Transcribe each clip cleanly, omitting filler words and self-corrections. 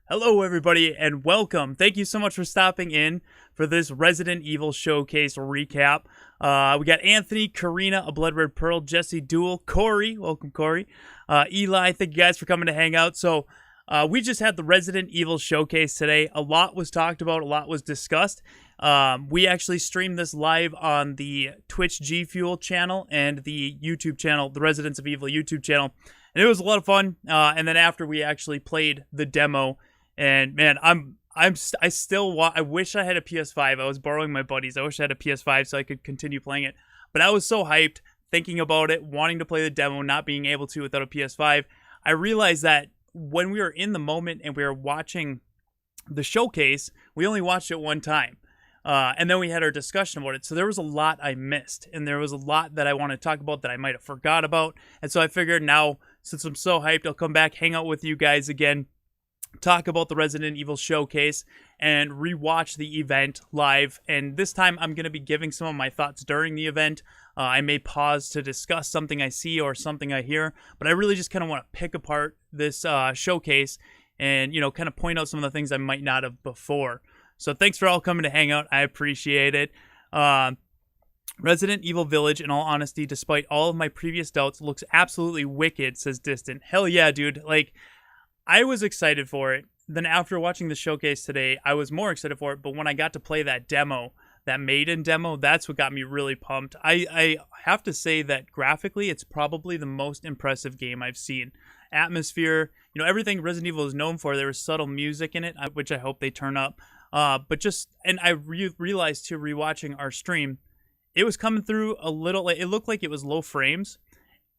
Hello, everybody, and welcome. Thank you so much for stopping in for this Resident Evil Showcase recap. We got Anthony, Karina, A Blood Red Pearl, Jesse Duel, Corey. Welcome, Corey. Eli, thank you guys for coming to hang out. So, we just had the Resident Evil Showcase today. A lot was talked about, a lot was discussed. We actually streamed this live on the Twitch G Fuel channel and the YouTube channel, the Residents of Evil YouTube channel. And it was a lot of fun. And then after we actually played the demo, and man, I wish I had a PS5. I was borrowing my buddies. I wish I had a PS5 so I could continue playing it. But I was so hyped, thinking about it, wanting to play the demo, not being able to without a PS5. I realized that when we were in the moment and we were watching the showcase, we only watched it one time. And then we had our discussion about it. So there was a lot I missed. And there was a lot that I want to talk about that I might have forgot about. And so I figured now, since I'm so hyped, I'll come back, hang out with you guys again, talk about the Resident Evil Showcase, and rewatch the event live. And this time I'm going to be giving some of my thoughts during the event. I may pause to discuss something I see or something I hear, but I really just kind of want to pick apart this showcase and, you know, kind of point out some of the things I might not have before. So thanks for all coming to hang out. I appreciate it. Resident Evil Village, in all honesty, despite all of my previous doubts, looks absolutely wicked, says Distant. Hell yeah, dude. Like, I was excited for it. Then after watching the showcase today, I was more excited for it. But when I got to play that demo, that Maiden demo, that's what got me really pumped. I have to say that graphically, it's probably the most impressive game I've seen. Atmosphere, you know, everything Resident Evil is known for. There was subtle music in it, which I hope they turn up. But just, and I realized too, rewatching our stream, it was coming through a little, it looked like it was low frames.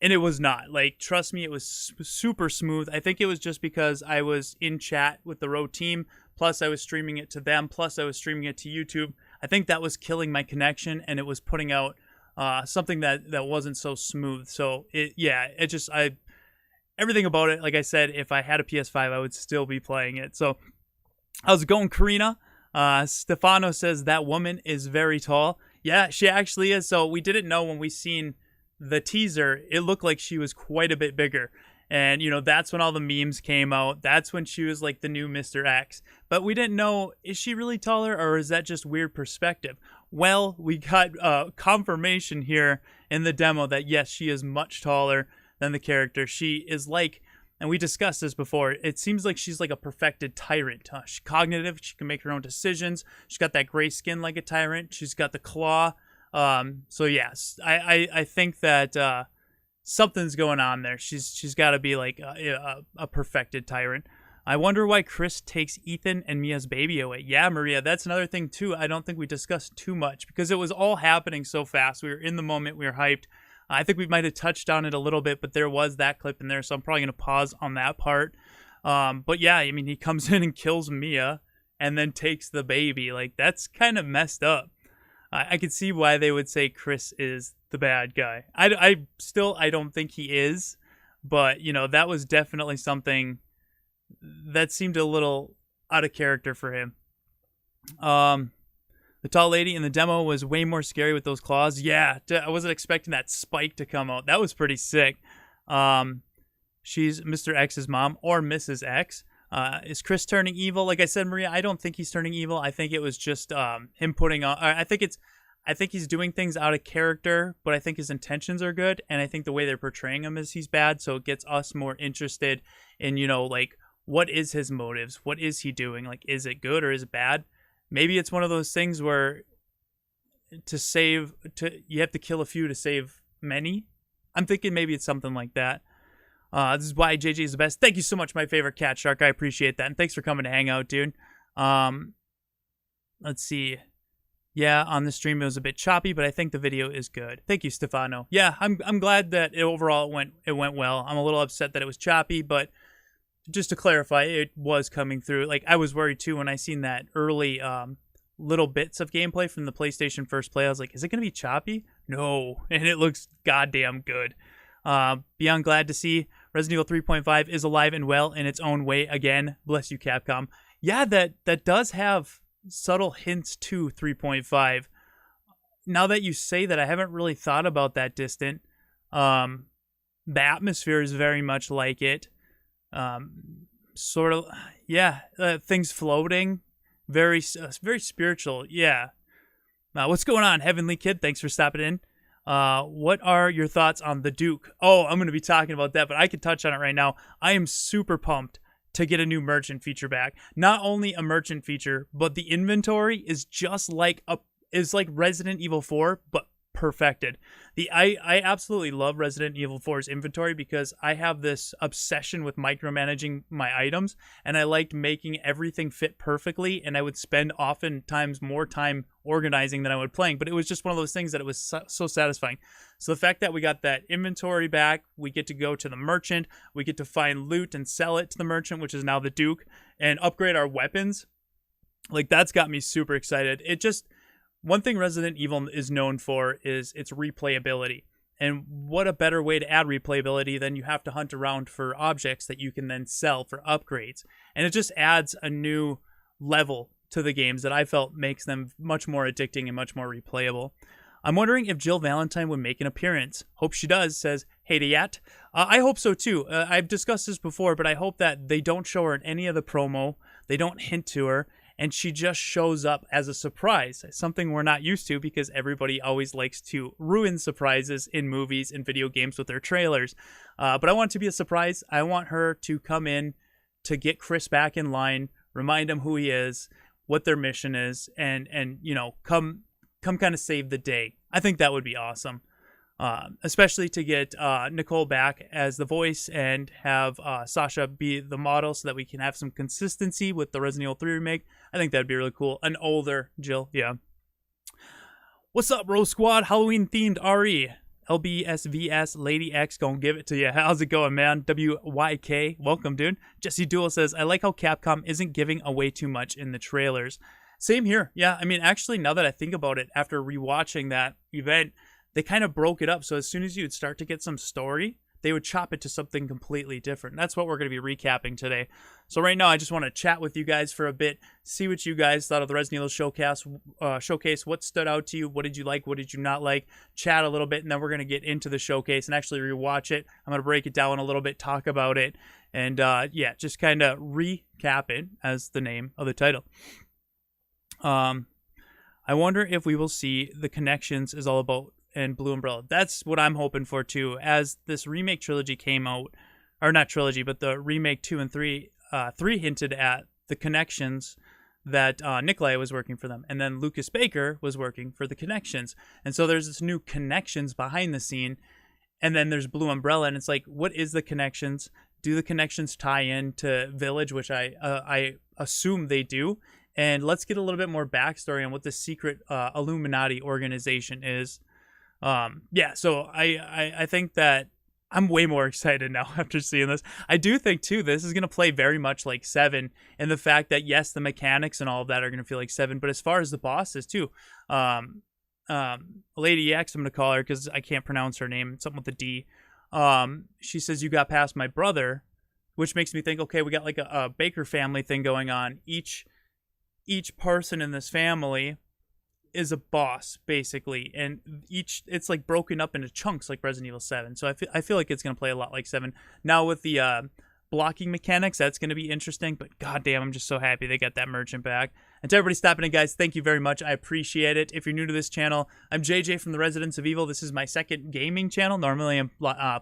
And it was not. Like, trust me, it was super smooth. I think it was just because I was in chat with the Road team, plus I was streaming it to them, plus I was streaming it to YouTube. I think that was killing my connection, and it was putting out something that wasn't so smooth. So, everything about it, like I said, if I had a PS5, I would still be playing it. So, how's it going, Karina? Stefano says that woman is very tall. Yeah, she actually is. So, we didn't know when we seen the teaser, it looked like she was quite a bit bigger. And, you know, that's when all the memes came out. That's when she was like the new Mr. X. But we didn't know, is she really taller or is that just weird perspective? Well, we got confirmation here in the demo that, yes, she is much taller than the character. She is like, and we discussed this before, it seems like she's like a perfected tyrant. She's cognitive. She can make her own decisions. She's got that gray skin like a tyrant. She's got the claw. So yes, I think that, something's going on there. She's got to be like a perfected tyrant. I wonder why Chris takes Ethan and Mia's baby away. Yeah, Maria, that's another thing too. I don't think we discussed too much because it was all happening so fast. We were in the moment. We were hyped. I think we might have touched on it a little bit, but there was that clip in there. So I'm probably going to pause on that part. But yeah, I mean, he comes in and kills Mia and then takes the baby. Like, that's kind of messed up. I could see why they would say Chris is the bad guy. I don't think he is, but, you know, that was definitely something that seemed a little out of character for him. The tall lady in the demo was way more scary with those claws. Yeah, I wasn't expecting that spike to come out. That was pretty sick. She's Mr. X's mom, or Mrs. X. Is Chris turning evil? Like I said, Maria, I don't think he's turning evil. I think it was just him putting on. I think he's doing things out of character, but I think his intentions are good, and I think the way they're portraying him is he's bad. So it gets us more interested in, you know, like, what is his motives? What is he doing? Like, is it good or is it bad? Maybe it's one of those things where you have to kill a few to save many. I'm thinking maybe it's something like that. This is why JJ is the best. Thank you so much, my favorite cat shark. I appreciate that. And thanks for coming to hang out, dude. Let's see. Yeah, on the stream it was a bit choppy, but I think the video is good. Thank you, Stefano. Yeah, I'm glad that overall it went well. I'm a little upset that it was choppy, but just to clarify, it was coming through. Like, I was worried too when I seen that early little bits of gameplay from the PlayStation First Play. I was like, is it going to be choppy? No, and it looks goddamn good. Beyond glad to see Resident Evil 3.5 is alive and well in its own way again. Bless you, Capcom. Yeah, that does have subtle hints to 3.5. Now that you say that, I haven't really thought about that, Distant. The atmosphere is very much like it. sort of, yeah, things floating, very spiritual. Yeah. What's going on, Heavenly Kid? Thanks for stopping in. What are your thoughts on the Duke? Oh, I'm going to be talking about that, but I can touch on it right now. I am super pumped to get a new merchant feature back. Not only a merchant feature, but the inventory is just like Resident Evil 4, but perfected. I absolutely love Resident Evil 4's inventory because I have this obsession with micromanaging my items, and I liked making everything fit perfectly, and I would spend oftentimes more time organizing than I would playing, but it was just one of those things that it was so satisfying. So the fact that we got that inventory back, we get to go to the merchant, we get to find loot and sell it to the merchant, which is now the Duke, and upgrade our weapons, like that's got me super excited. One thing Resident Evil is known for is its replayability. And what a better way to add replayability than you have to hunt around for objects that you can then sell for upgrades. And it just adds a new level to the games that I felt makes them much more addicting and much more replayable. I'm wondering if Jill Valentine would make an appearance. Hope she does, says Haydiat. I hope so too. I've discussed this before, but I hope that they don't show her in any of the promo. They don't hint to her. And she just shows up as a surprise, something we're not used to because everybody always likes to ruin surprises in movies and video games with their trailers. But I want it to be a surprise. I want her to come in to get Chris back in line, remind him who he is, what their mission is, and come kind of save the day. I think that would be awesome. Especially to get Nicole back as the voice and have Sasha be the model so that we can have some consistency with the Resident Evil 3 remake. I think that'd be really cool. An older Jill, yeah. What's up, Rose Squad? Halloween themed RE. LBSVS Lady X gonna give it to you. How's it going, man? WYK, welcome, dude. Jesse Duel says, I like how Capcom isn't giving away too much in the trailers. Same here. Yeah, I mean, actually, now that I think about it, after rewatching that event, they kind of broke it up. So as soon as you'd start to get some story, they would chop it to something completely different. That's what we're going to be recapping today. So right now, I just want to chat with you guys for a bit, see what you guys thought of the Resident Evil showcase. What stood out to you? What did you like? What did you not like? Chat a little bit, and then we're going to get into the showcase and actually rewatch it. I'm going to break it down a little bit, talk about it, and yeah, just kind of recap it as the name of the title. I wonder if we will see the connections is all about and Blue Umbrella. That's what I'm hoping for too. As this remake trilogy came out, or not trilogy, but the remake 2 and 3, 3 hinted at the connections that Nikolai was working for them, and then Lucas Baker was working for the connections. And so there's this new connections behind the scene, and then there's Blue Umbrella, and it's like, what is the connections? Do the connections tie in to Village, which I assume they do? And let's get a little bit more backstory on what the secret Illuminati organization is. Yeah, so I think that I'm way more excited now after seeing this. I do think, too, this is going to play very much like 7, and the fact that, yes, the mechanics and all of that are going to feel like 7, but as far as the bosses, too, Lady X, I'm going to call her because I can't pronounce her name, something with a D. She says, you got past my brother, which makes me think, okay, we got like a Baker family thing going on. Each person in this family is a boss, basically, and it's like broken up into chunks like Resident Evil 7. So I feel like it's going to play a lot like 7. Now with the blocking mechanics, that's going to be interesting, but goddamn, I'm just so happy they got that merchant back. And to everybody stopping in, guys, thank you very much. I appreciate it. If you're new to this channel, I'm JJ from the Residents of Evil. This is my second gaming channel. Normally I'm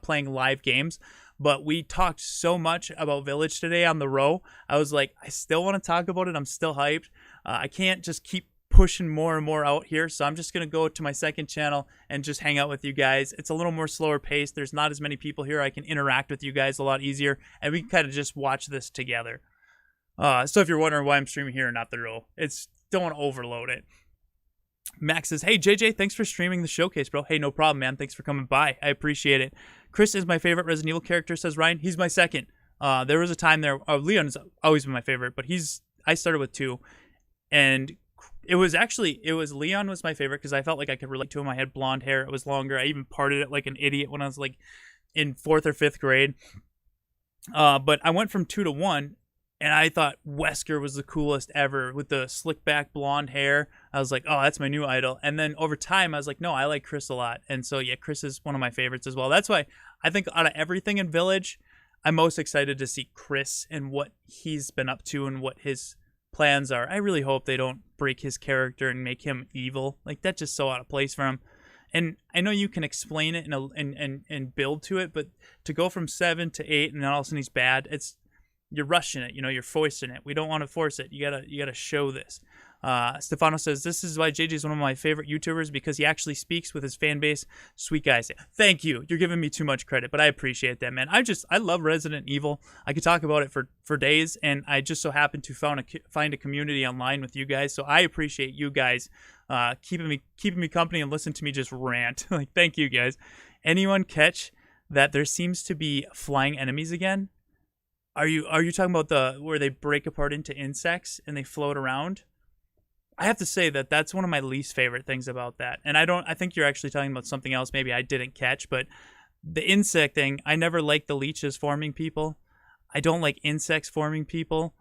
playing live games, but we talked so much about Village today on the row. I was like, I still want to talk about it. I'm still hyped. I can't just keep pushing more and more out here, so I'm just going to go to my second channel and just hang out with you guys. It's a little more slower paced. There's not as many people here. I can interact with you guys a lot easier, and we can kind of just watch this together. So if you're wondering why I'm streaming here and not the row, don't want to overload it. Max says, hey, JJ, thanks for streaming the showcase, bro. Hey, no problem, man. Thanks for coming by. I appreciate it. Chris is my favorite Resident Evil character, says Ryan. He's my second. There was a time there, Leon's always been my favorite, but I started with 2, and it was Leon was my favorite because I felt like I could relate to him. I had blonde hair. It was longer. I even parted it like an idiot when I was like in 4th or 5th grade. But I went from 2 to 1, and I thought Wesker was the coolest ever with the slick back blonde hair. I was like, oh, that's my new idol. And then over time, I was like, no, I like Chris a lot. And so, yeah, Chris is one of my favorites as well. That's why I think out of everything in Village, I'm most excited to see Chris and what he's been up to and what his plans are. I really hope they don't break his character and make him evil. Like, that's just so out of place for him. And I know you can explain it and build to it, but to go from 7 to 8 and then all of a sudden he's bad, you're rushing it. You're forcing it. We don't want to force it. You gotta show this. Stefano says, this is why JJ is one of my favorite YouTubers, because he actually speaks with his fan base. Sweet guys. Thank you. You're giving me too much credit, but I appreciate that, man. I love Resident Evil. I could talk about it for days, and I just so happened to find a community online with you guys, so I appreciate you guys keeping me company and listen to me just rant. Like, thank you guys. Anyone catch that there seems to be flying enemies again? Are you talking about where they break apart into insects and they float around? I have to say that that's one of my least favorite things about that. And I think you're actually talking about something else maybe I didn't catch, but the insect thing, I never liked the leeches forming people. I don't like insects forming people.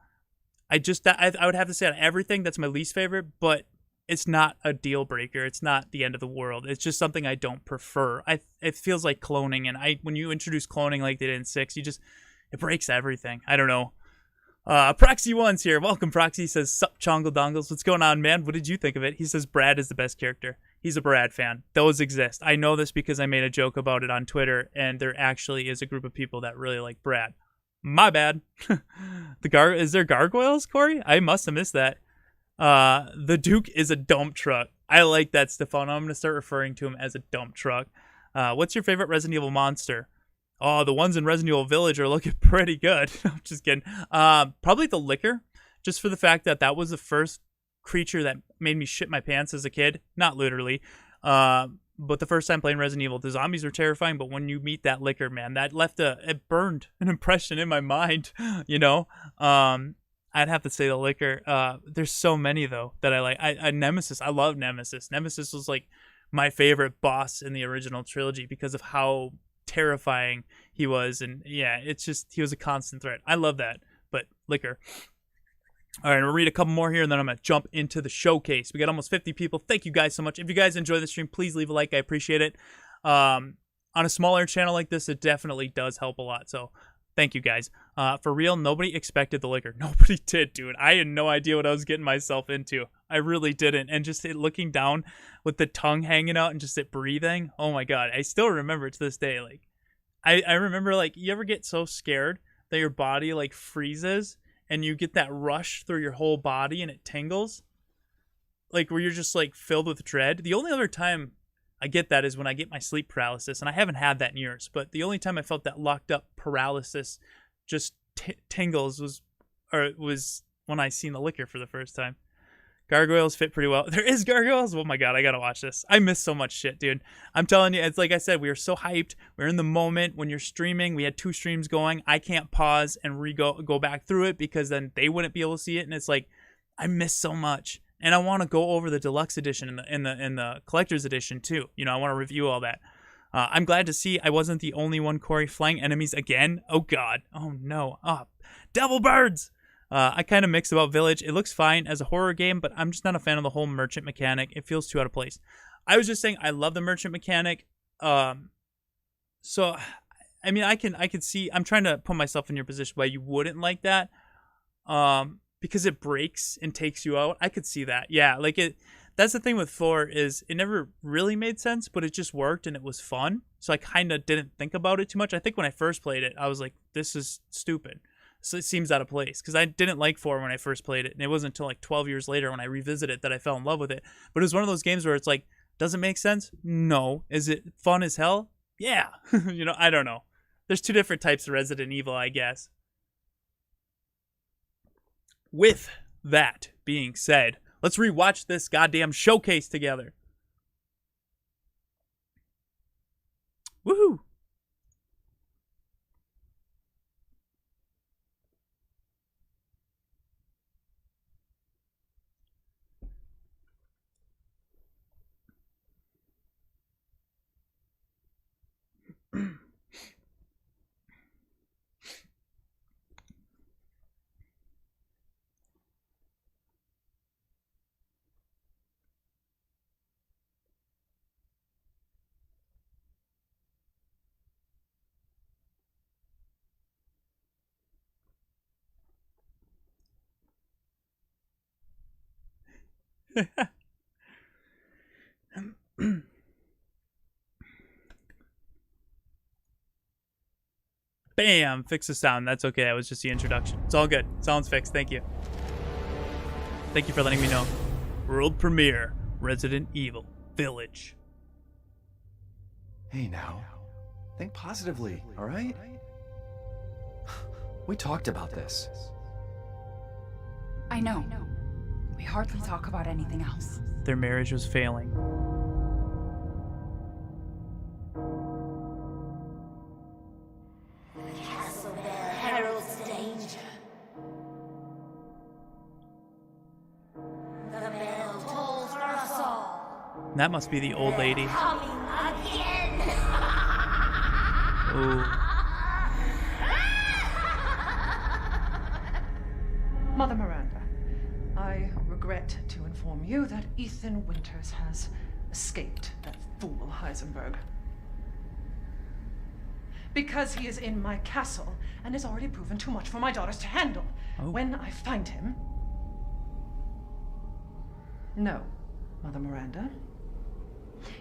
I would have to say out of everything, that's my least favorite, but it's not a deal breaker. It's not the end of the world. It's just something I don't prefer. It feels like cloning, and when you introduce cloning like they did in 6, it breaks everything. I don't know. ProXY One's here. Welcome, Proxy. He says, sup, Chongle Dongles. What's going on, man? What did you think of it? He says Brad is the best character. He's a Brad fan. Those exist. I know this because I made a joke about it on Twitter, and there actually is a group of people that really like Brad. My bad. Is there gargoyles, Corey? I must have missed that. The Duke is a dump truck. I like that, Stefano. I'm going to start referring to him as a dump truck. What's your favorite Resident Evil monster? Oh, the ones in Resident Evil Village are looking pretty good. I'm just kidding. Probably the Licker, just for the fact that was the first creature that made me shit my pants as a kid. Not literally. But the first time playing Resident Evil, the zombies were terrifying, but when you meet that Licker, man, that it burned an impression in my mind, I'd have to say the Licker. There's so many, though, that I like. Nemesis, I love Nemesis. Nemesis was, like, my favorite boss in the original trilogy because of how terrifying he was, and yeah, he was a constant threat. I love that. But Licker. All right, we'll read a couple more here, and then I'm gonna jump into the showcase. We got almost 50 people. Thank you guys so much. If you guys enjoy the stream, please leave a like. I appreciate it. On a smaller channel like this, it definitely does help a lot, so thank you guys. For real, nobody expected the Licker. Nobody did, dude. I had no idea what I was getting myself into. I really didn't. And just looking down with the tongue hanging out and just it breathing. Oh my god. I still remember it to this day. Like, I remember, like, you ever get so scared that your body, like, freezes and you get that rush through your whole body and it tingles? Like, where you're just, like, filled with dread. The only other time I get that is when I get my sleep paralysis, and I haven't had that in years, but the only time I felt that locked up paralysis just tingles was when I seen the Licker for the first time. Gargoyles fit pretty well. There is gargoyles? Oh my god, I gotta watch this. I miss so much shit, dude. I'm telling you, it's like I said, we were so hyped. We're in the moment. When you're streaming, we had 2 streams going. I can't pause and go back through it because then they wouldn't be able to see it, and it's like, I miss so much. And I want to go over the deluxe edition and the collector's edition too. I want to review all that. I'm glad to see I wasn't the only one, Corey. Flying enemies again? Oh god. Oh no. Oh, devil birds! I kind of mix about Village. It looks fine as a horror game, but I'm just not a fan of the whole merchant mechanic. It feels too out of place. I was just saying I love the merchant mechanic. So, I mean, I can see. I'm trying to put myself in your position why you wouldn't like that. Because it breaks and takes you out. I could see that. Yeah, like it. That's the thing with 4 is it never really made sense, but it just worked and it was fun. So I kind of didn't think about it too much. I think when I first played it, I was like, this is stupid. So it seems out of place because I didn't like 4 when I first played it. And it wasn't until like 12 years later when I revisited it that I fell in love with it. But it was one of those games where it's like, does it make sense? No. Is it fun as hell? Yeah. I don't know. There's 2 different types of Resident Evil, I guess. With that being said, let's rewatch this goddamn showcase together. Woohoo! Bam! Fix the sound. That's okay. That was just the introduction. It's all good. Sound's fixed. Thank you. Thank you for letting me know. World premiere. Resident Evil Village. Hey now. Think positively, alright? We talked about this. I know. We hardly talk about anything else. Their marriage was failing. Castle Bell heralds danger. The bell tolls for us all. That must be the old lady. Coming again. Ooh. Mother Miranda, I regret to inform you that Ethan Winters has escaped that fool Heisenberg. Because he is in my castle and has already proven too much for my daughters to handle. Oh. When I find him... No, Mother Miranda.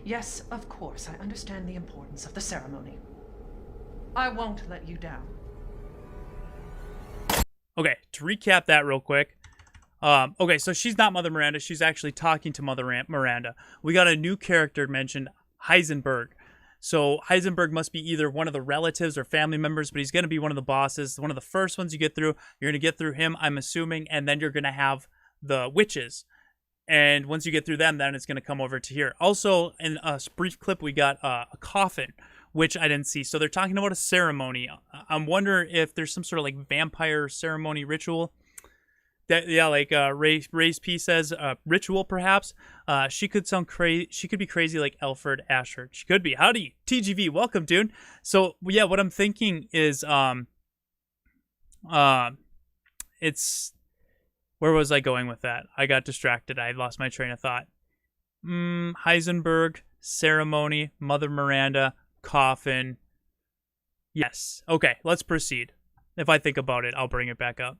Yes, of course, I understand the importance of the ceremony. I won't let you down. Okay, to recap that real quick. Okay, so she's not Mother Miranda. She's actually talking to Mother Miranda. We got a new character mentioned, Heisenberg. So Heisenberg must be either one of the relatives or family members, but he's going to be one of the bosses. One of the first ones you get through. You're going to get through him, I'm assuming, and then you're going to have the witches. And once you get through them, then it's going to come over to here. Also, in a brief clip, we got a coffin, which I didn't see. So they're talking about a ceremony. I'm wondering if there's some sort of like vampire ceremony ritual. That, yeah, like Ray's P says, ritual perhaps. She could sound crazy. She could be crazy like Alfred Ashford. She could be. Howdy, TGV. Welcome, dude. So yeah, what I'm thinking is, it's. Where was I going with that? I got distracted. I lost my train of thought. Heisenberg, ceremony, Mother Miranda, coffin. Yes. Okay, let's proceed. If I think about it, I'll bring it back up.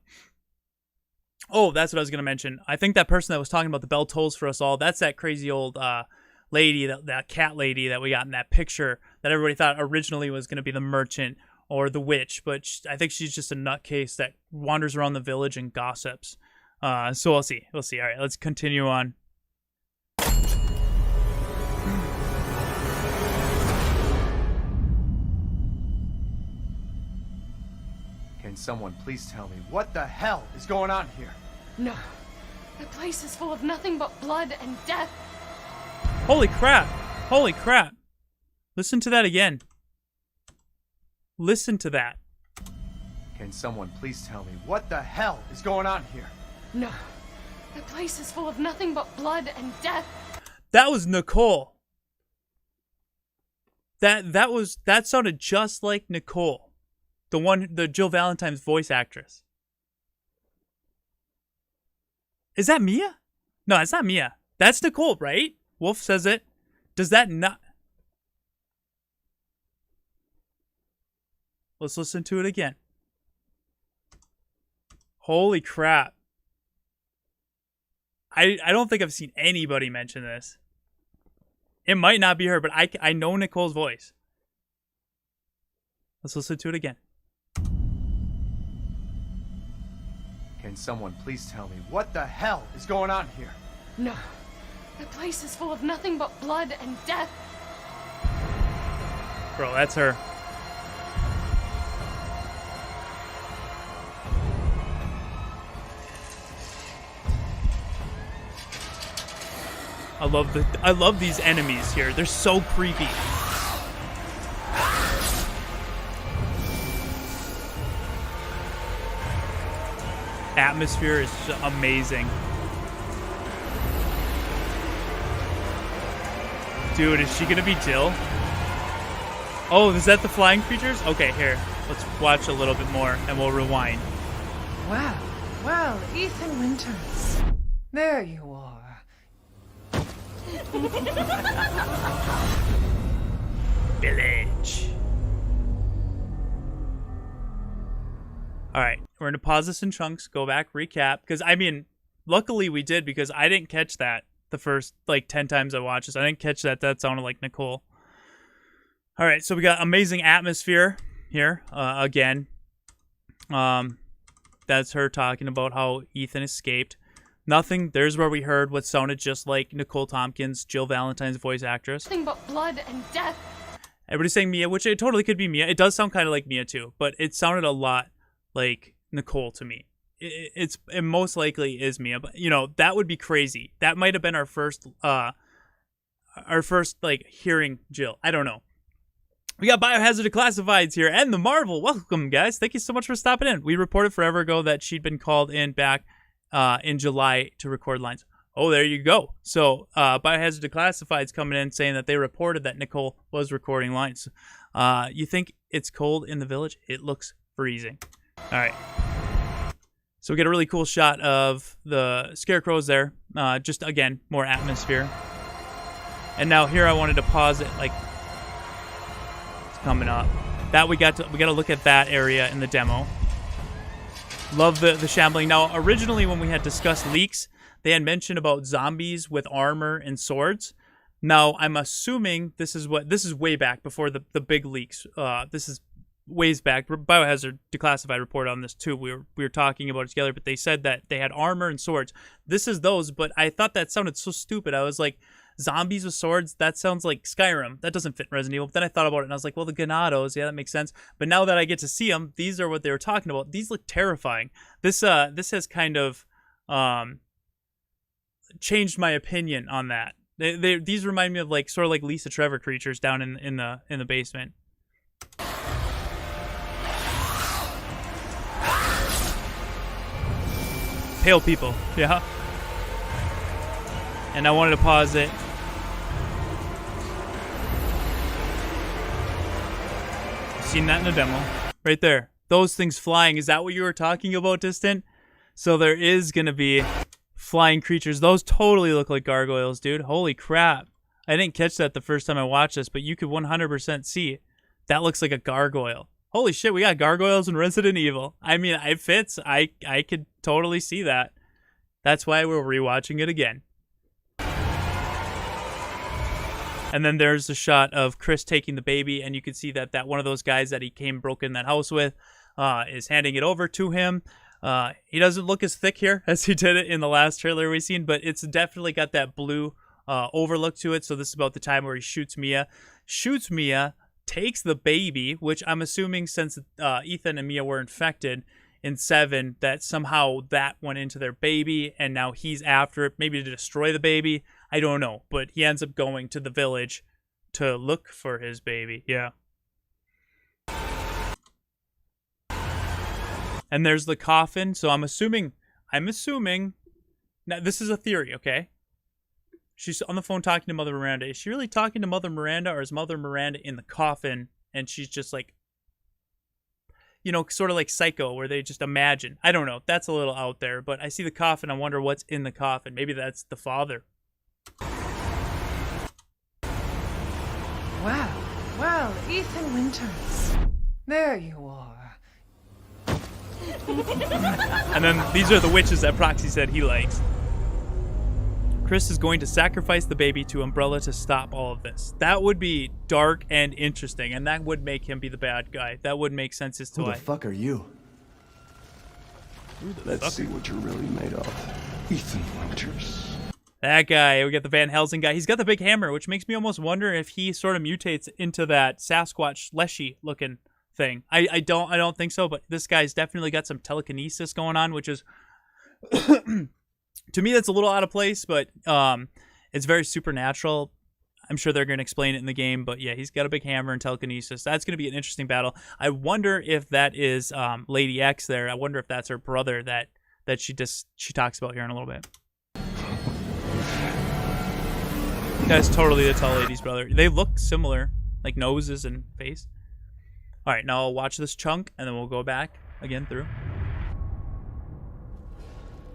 Oh, that's what I was going to mention. I think that person that was talking about the bell tolls for us all, that's that crazy old lady, that cat lady that we got in that picture that everybody thought originally was going to be the merchant or the witch. But I think she's just a nutcase that wanders around the village and gossips. So we'll see. We'll see. All right, let's continue on. Can someone please tell me what the hell is going on here? No. The place is full of nothing but blood and death. Holy crap. Holy crap. Listen to that again. Listen to that. Can someone please tell me what the hell is going on here? No. The place is full of nothing but blood and death. That was Nicole. That sounded just like Nicole. The Jill Valentine's voice actress. Is that Mia? No, it's not Mia. That's Nicole, right? Wolf says it. Does that not... Let's listen to it again. Holy crap. I don't think I've seen anybody mention this. It might not be her, but I know Nicole's voice. Let's listen to it again. Can someone please tell me what the hell is going on here? No. The place is full of nothing but blood and death. Bro, that's her. I love these enemies here. They're so creepy. Atmosphere is amazing. Dude, is she gonna be Jill? Oh, is that the flying creatures? Okay, here. Let's watch a little bit more and we'll rewind. Well, Ethan Winters. There you are. Village. Alright, we're gonna pause this in chunks, go back, recap. Because, I mean, luckily we did, because I didn't catch that the first like 10 times I watched this. I didn't catch that sounded like Nicole. All right, so we got amazing atmosphere here again. That's her talking about how Ethan escaped. Nothing. There's where we heard what sounded just like Nicole Tompkins, Jill Valentine's voice actress. Nothing but blood and death. Everybody's saying Mia, which it totally could be Mia. It does sound kind of like Mia too, but it sounded a lot like Nicole to me. It most likely is Mia, but you know, that would be crazy. That might have been our first like hearing Jill. I don't know. We got Biohazard Declassifieds here and the Marvel. Welcome, guys. Thank you so much for stopping in. We reported forever ago that she'd been called in back in July to record lines. Oh, there you go. So Biohazard Declassifieds coming in saying that they reported that Nicole was recording lines. You think it's cold in the village? It looks freezing. All right. So we get a really cool shot of the scarecrows there. Just, again, more atmosphere. And now here I wanted to pause it like... coming up. That we got to look at that area in the demo. Love the shambling. Now, originally when we had discussed leaks, they had mentioned about zombies with armor and swords. Now, I'm assuming this is way back before the big leaks. This is ways back. Biohazard Declassified reported on this too. We were talking about it together, but they said that they had armor and swords. This is those, but I thought that sounded so stupid. I was like, zombies with swords, that sounds like Skyrim. That doesn't fit in Resident Evil. But then I thought about it and I was like, well, the Ganados, yeah, that makes sense. But now that I get to see them, these are what they were talking about. These look terrifying. This has kind of changed my opinion on that. These remind me of like sort of like Lisa Trevor creatures down in the basement. Pale people, yeah. And I wanted to pause it. Seen that in the demo. Right there. Those things flying. Is that what you were talking about, Distant? So there is going to be flying creatures. Those totally look like gargoyles, dude. Holy crap. I didn't catch that the first time I watched this, but you could 100% see. That looks like a gargoyle. Holy shit, we got gargoyles in Resident Evil. I mean, it fits. I could totally see that. That's why we're rewatching it again. And then there's the shot of Chris taking the baby, and you can see that one of those guys that he broke in that house with is handing it over to him. He doesn't look as thick here as he did it in the last trailer we've seen, but it's definitely got that blue overlook to it. So this is about the time where he shoots Mia, takes the baby, which I'm assuming since Ethan and Mia were infected in 7, that somehow that went into their baby, and now he's after it, maybe to destroy the baby. I don't know, but he ends up going to the village to look for his baby. Yeah. And there's the coffin. So I'm assuming, now this is a theory, okay? She's on the phone talking to Mother Miranda. Is she really talking to Mother Miranda, or is Mother Miranda in the coffin and she's just like, you know, sort of like Psycho, where they just imagine? I don't know. That's a little out there, but I see the coffin. I wonder what's in the coffin. Maybe that's the father. Well, Ethan Winters. There you are. And then these are the witches that Proxy said he likes. Chris is going to sacrifice the baby to Umbrella to stop all of this. That would be dark and interesting, and that would make him be the bad guy. That would make sense as to Who why. the fuck are you? Let's see what you're really made of. Ethan Winters. That guy. We got the Van Helsing guy. He's got the big hammer, which makes me almost wonder if he sort of mutates into that Sasquatch Leshy looking thing. I don't think so, but this guy's definitely got some telekinesis going on, which is to me that's a little out of place, but it's very supernatural. I'm sure they're going to explain it in the game, but yeah, he's got a big hammer and telekinesis. That's going to be an interesting battle. I wonder if that is Lady X there. I wonder if that's her brother that she talks about here in a little bit. That's totally the tall lady's brother. They look similar, like noses and face. All right, now I'll watch this chunk, and then we'll go back again through.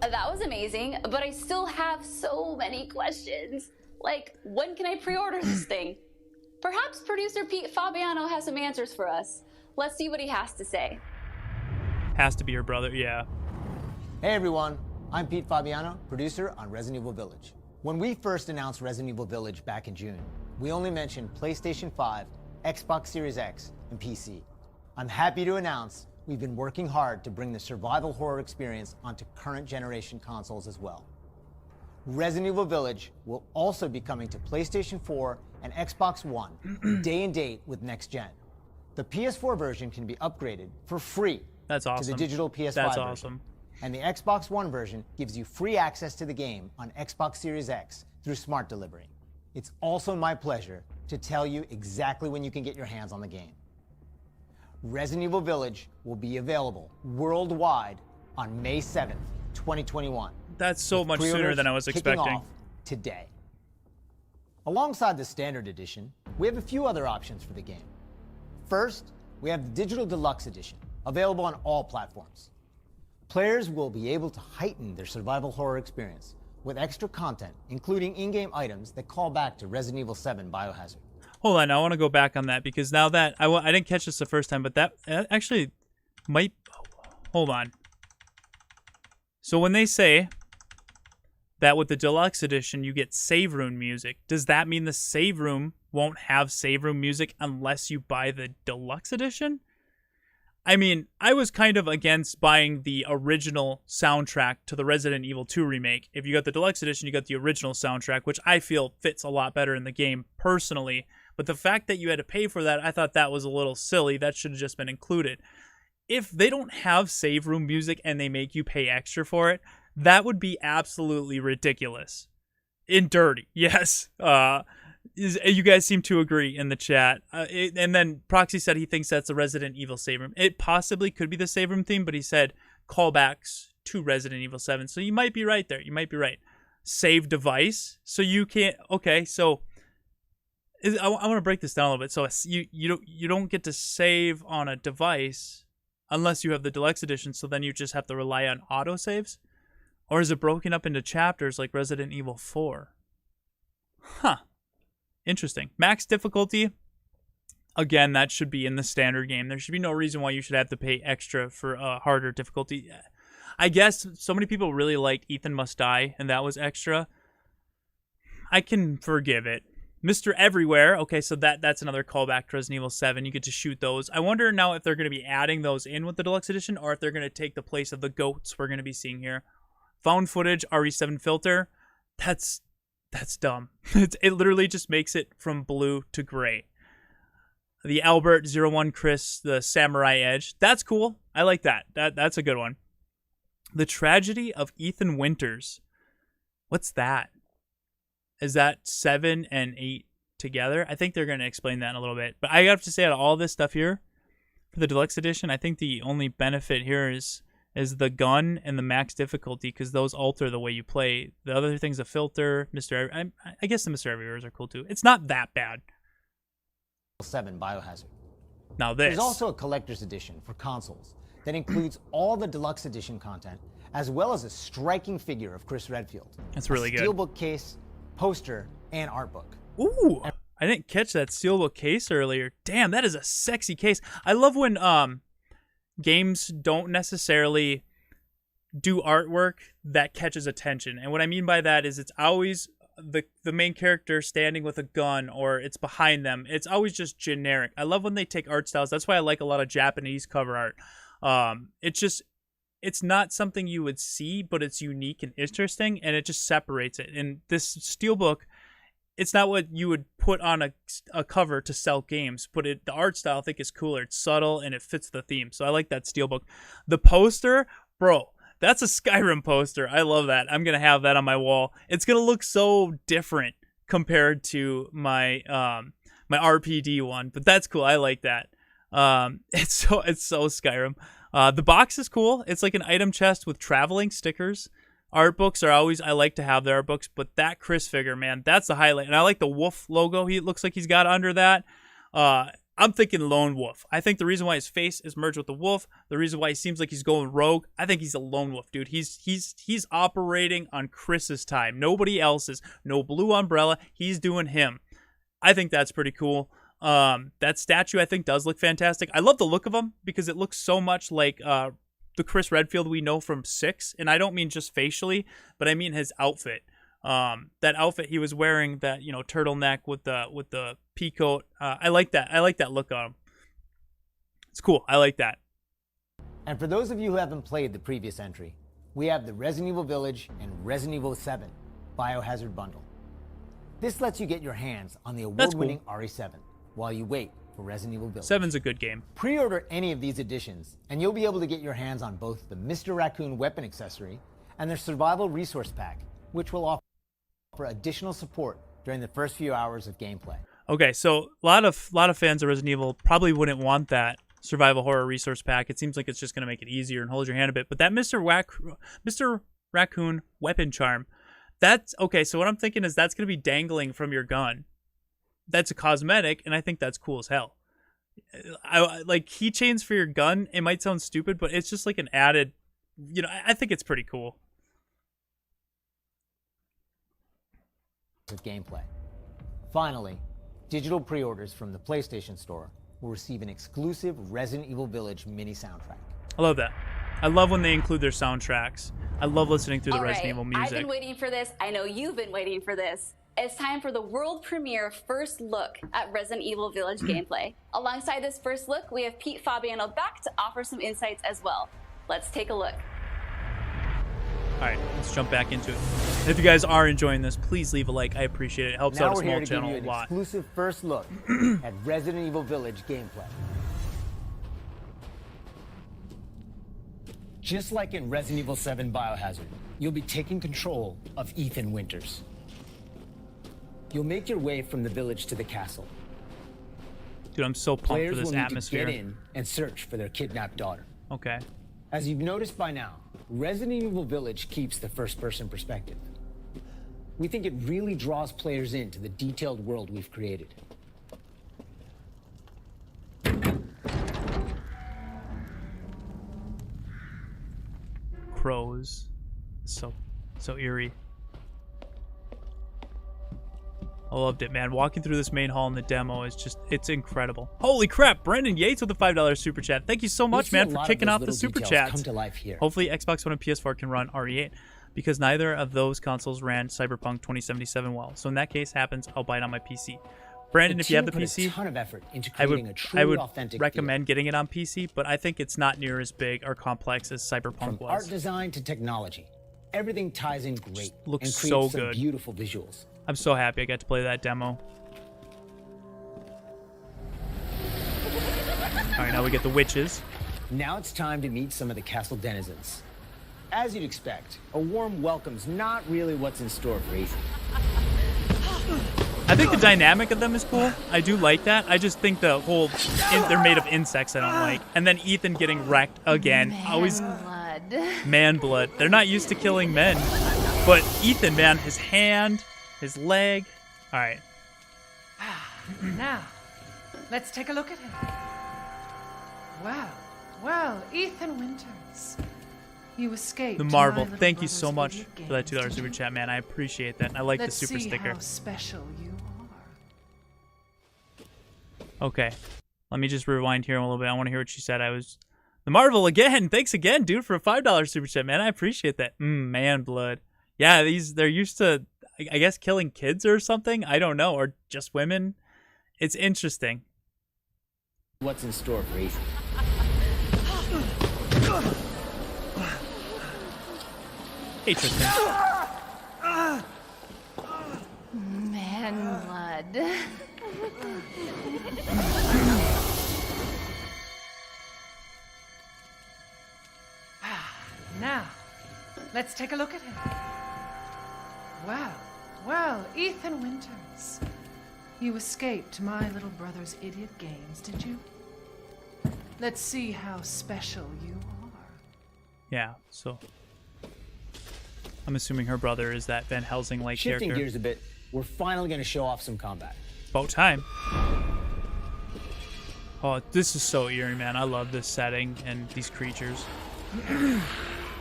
That was amazing, but I still have so many questions. Like, when can I pre-order this thing? Perhaps producer Pete Fabiano has some answers for us. Let's see what he has to say. Has to be her brother, yeah. Hey everyone, I'm Pete Fabiano, producer on Resident Evil Village. When we first announced Resident Evil Village back in June, we only mentioned PlayStation 5, Xbox Series X, and PC. I'm happy to announce we've been working hard to bring the survival horror experience onto current generation consoles as well. Resident Evil Village will also be coming to PlayStation 4 and Xbox One day and date with next gen. The PS4 version can be upgraded for free That's awesome. to the digital PS5 That's version. awesome. And the Xbox One version gives you free access to the game on Xbox Series X through Smart Delivery. It's also my pleasure to tell you exactly when you can get your hands on the game. Resident Evil Village will be available worldwide on May 7th, 2021. That's so much sooner than I was kicking expecting. off today. Alongside the standard edition, we have a few other options for the game. First, we have the Digital Deluxe Edition, available on all platforms. Players will be able to heighten their survival horror experience with extra content, including in-game items that call back to Resident Evil 7 Biohazard. Hold on, I want to go back on that because now that I didn't catch this the first time, but that actually might. Hold on. So when they say that with the deluxe edition you get save room music, does that mean the save room won't have save room music unless you buy the deluxe edition? I mean, I was kind of against buying the original soundtrack to the Resident Evil 2 remake. If you got the deluxe edition, you got the original soundtrack, which I feel fits a lot better in the game personally. But the fact that you had to pay for that, I thought that was a little silly. That should have just been included. If they don't have save room music and they make you pay extra for it, that would be absolutely ridiculous. And dirty, yes. You guys seem to agree in the chat. And then Proxy said he thinks that's the Resident Evil save room. It possibly could be the save room theme, but he said callbacks to Resident Evil 7. So you might be right there. You might be right. Save device. So you can't. Okay, so I want to break this down a little bit. So you don't get to save on a device unless you have the deluxe edition. So then you just have to rely on autosaves. Or is it broken up into chapters like Resident Evil 4? Huh. Interesting. Max difficulty. Again, that should be in the standard game. There should be no reason why you should have to pay extra for harder difficulty. I guess so many people really liked Ethan Must Die, and that was extra. I can forgive it. Mr. Everywhere. Okay, so that's another callback to Resident Evil 7. You get to shoot those. I wonder now if they're going to be adding those in with the deluxe edition, or if they're going to take the place of the goats we're going to be seeing here. Found footage, RE7 filter. That's dumb. It literally just makes it from blue to gray. The Albert 01 Chris, the Samurai Edge. That's cool. I like that. That's a good one. The Tragedy of Ethan Winters. What's that? Is that 7 and 8 together? I think they're going to explain that in a little bit. But I have to say, out of all this stuff here, for the deluxe edition, I think the only benefit here is the gun and the max difficulty, because those alter the way you play. The other thing's a filter. I guess the Mr. Everywheres are cool too. It's not that bad. 7 Biohazard. Now this. There's also a collector's edition for consoles that includes all the deluxe edition content, as well as a striking figure of Chris Redfield. That's really good. Steelbook case, poster, and art book. Ooh, I didn't catch that steelbook case earlier. Damn, that is a sexy case. I love when games don't necessarily do artwork that catches attention. And what I mean by that is it's always the main character standing with a gun, or it's behind them. It's always just generic. I love when they take art styles. That's why I like a lot of Japanese cover art. It's not something you would see, but it's unique and interesting, and it just separates it. And this steelbook, it's not what you would put on a cover to sell games, but the art style I think is cooler. It's subtle and it fits the theme. So I like that steelbook. The poster, bro, that's a Skyrim poster. I love that. I'm gonna have that on my wall. It's gonna look so different compared to my my RPD one, but that's cool. I like that. It's so Skyrim. The box is cool. It's like an item chest with traveling stickers. Art books are always, I like to have the art books, but that Chris figure, man, that's the highlight. And I like the wolf logo. He looks like he's got under that. I'm thinking lone wolf. I think the reason why his face is merged with the wolf, the reason why he seems like he's going rogue, I think he's a lone wolf, dude. He's operating on Chris's time. Nobody else's. No blue umbrella. He's doing him. I think that's pretty cool. That statue I think does look fantastic. I love the look of him because it looks so much like the Chris Redfield we know from 6, and I don't mean just facially, but I mean his outfit. That outfit he was wearing, that turtleneck with the pea coat. I like that. I like that look on him. It's cool. I like that. And for those of you who haven't played the previous entry, we have the Resident Evil Village and Resident Evil 7 Biohazard Bundle. This lets you get your hands on the award-winning RE7 while you wait for Resident Evil Village. 7's a good game. Pre-order any of these editions, and you'll be able to get your hands on both the Mr. Raccoon weapon accessory and their survival resource pack, which will offer additional support during the first few hours of gameplay. Okay, so a lot of fans of Resident Evil probably wouldn't want that survival horror resource pack. It seems like it's just going to make it easier and hold your hand a bit. But that Mr. Raccoon weapon charm, that's okay. So what I'm thinking is that's going to be dangling from your gun. That's a cosmetic, and I think that's cool as hell. Like keychains for your gun. It might sound stupid, but it's just like an added. I think it's pretty cool. Of gameplay. Finally, digital pre-orders from the PlayStation Store will receive an exclusive Resident Evil Village mini soundtrack. I love that. I love when they include their soundtracks. I love listening to the Resident Evil music. I've been waiting for this. I know you've been waiting for this. It's time for the world premiere first look at Resident Evil Village gameplay. Alongside this first look, we have Pete Fabiano back to offer some insights as well. Let's take a look. All right, let's jump back into it. And if you guys are enjoying this, please leave a like. I appreciate it. It helps out a small channel a lot. Exclusive first look at Resident Evil Village gameplay. Just like in Resident Evil 7 Biohazard, you'll be taking control of Ethan Winters. You'll make your way from the village to the castle. Dude, I'm so pumped for this atmosphere. Players will need to get in and search for their kidnapped daughter. Okay. As you've noticed by now, Resident Evil Village keeps the first-person perspective. We think it really draws players into the detailed world we've created. Crows. So eerie. I loved it, man. Walking through this main hall in the demo is just, it's incredible. Holy crap, Brendan Yates with a $5 super chat. Thank you so much, man, for kicking off the super chats. Come to life here. Hopefully Xbox One and PS4 can run RE8 because neither of those consoles ran Cyberpunk 2077 well. So in that case happens, I'll buy it on my PC. Brandon, if you have the PC, a ton of effort into I creating a would authentic recommend getting it on PC, but I think it's not near as big or complex as Cyberpunk was. Art design to technology, everything ties in great Looks and so creates some good. beautiful visuals. I'm so happy I got to play that demo. All right, now we get the witches. Now it's time to meet some of the castle denizens. As you'd expect, a warm welcome's not really what's in store for Ethan. I think the dynamic of them is cool. I do like that. I just think the whole, they're made of insects I don't like. And then Ethan getting wrecked again. Always man blood. They're not used to killing men. But Ethan, man, his hand, his leg. All right. Now, let's take a look at him. Well, Ethan Winters. You escaped. The Marvel. Thank you so much for that $2 super chat, man. I appreciate that. And I like the super sticker. Let's see how special you are. Okay. Let me just rewind here a little bit. I want to hear what she said. The Marvel again. Thanks again, dude, for a $5 super chat, man. I appreciate that. Man blood. Yeah, they're used to, I guess, killing kids or something. I don't know. Or just women. It's interesting. What's in store for Ethan? Hey, Tristan. Man blood. Now, let's take a look at him. Well, Ethan Winters. You escaped my little brother's idiot games, did you? Let's see how special you are. Yeah, so I'm assuming her brother is that Van Helsing-like character. Shifting gears a bit, we're finally going to show off some combat. About time. Oh, this is so eerie, man. I love this setting and these creatures.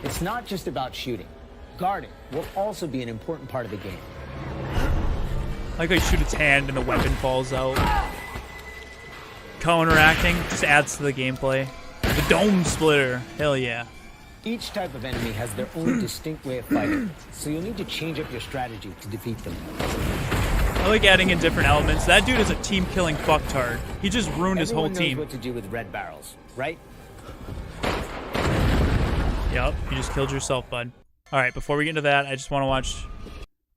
It's not just about shooting. Guarding will also be an important part of the game. Like I shoot its hand and the weapon falls out. Counteracting just adds to the gameplay. The dome splitter. Hell yeah. Each type of enemy has their own distinct way of fighting, so you'll need to change up your strategy to defeat them. I like adding in different elements. That dude is a team-killing fucktard. He just ruined his whole Everyone knows team. what to do with red barrels, right? Yep, you just killed yourself, bud. All right, before we get into that, I just want to watch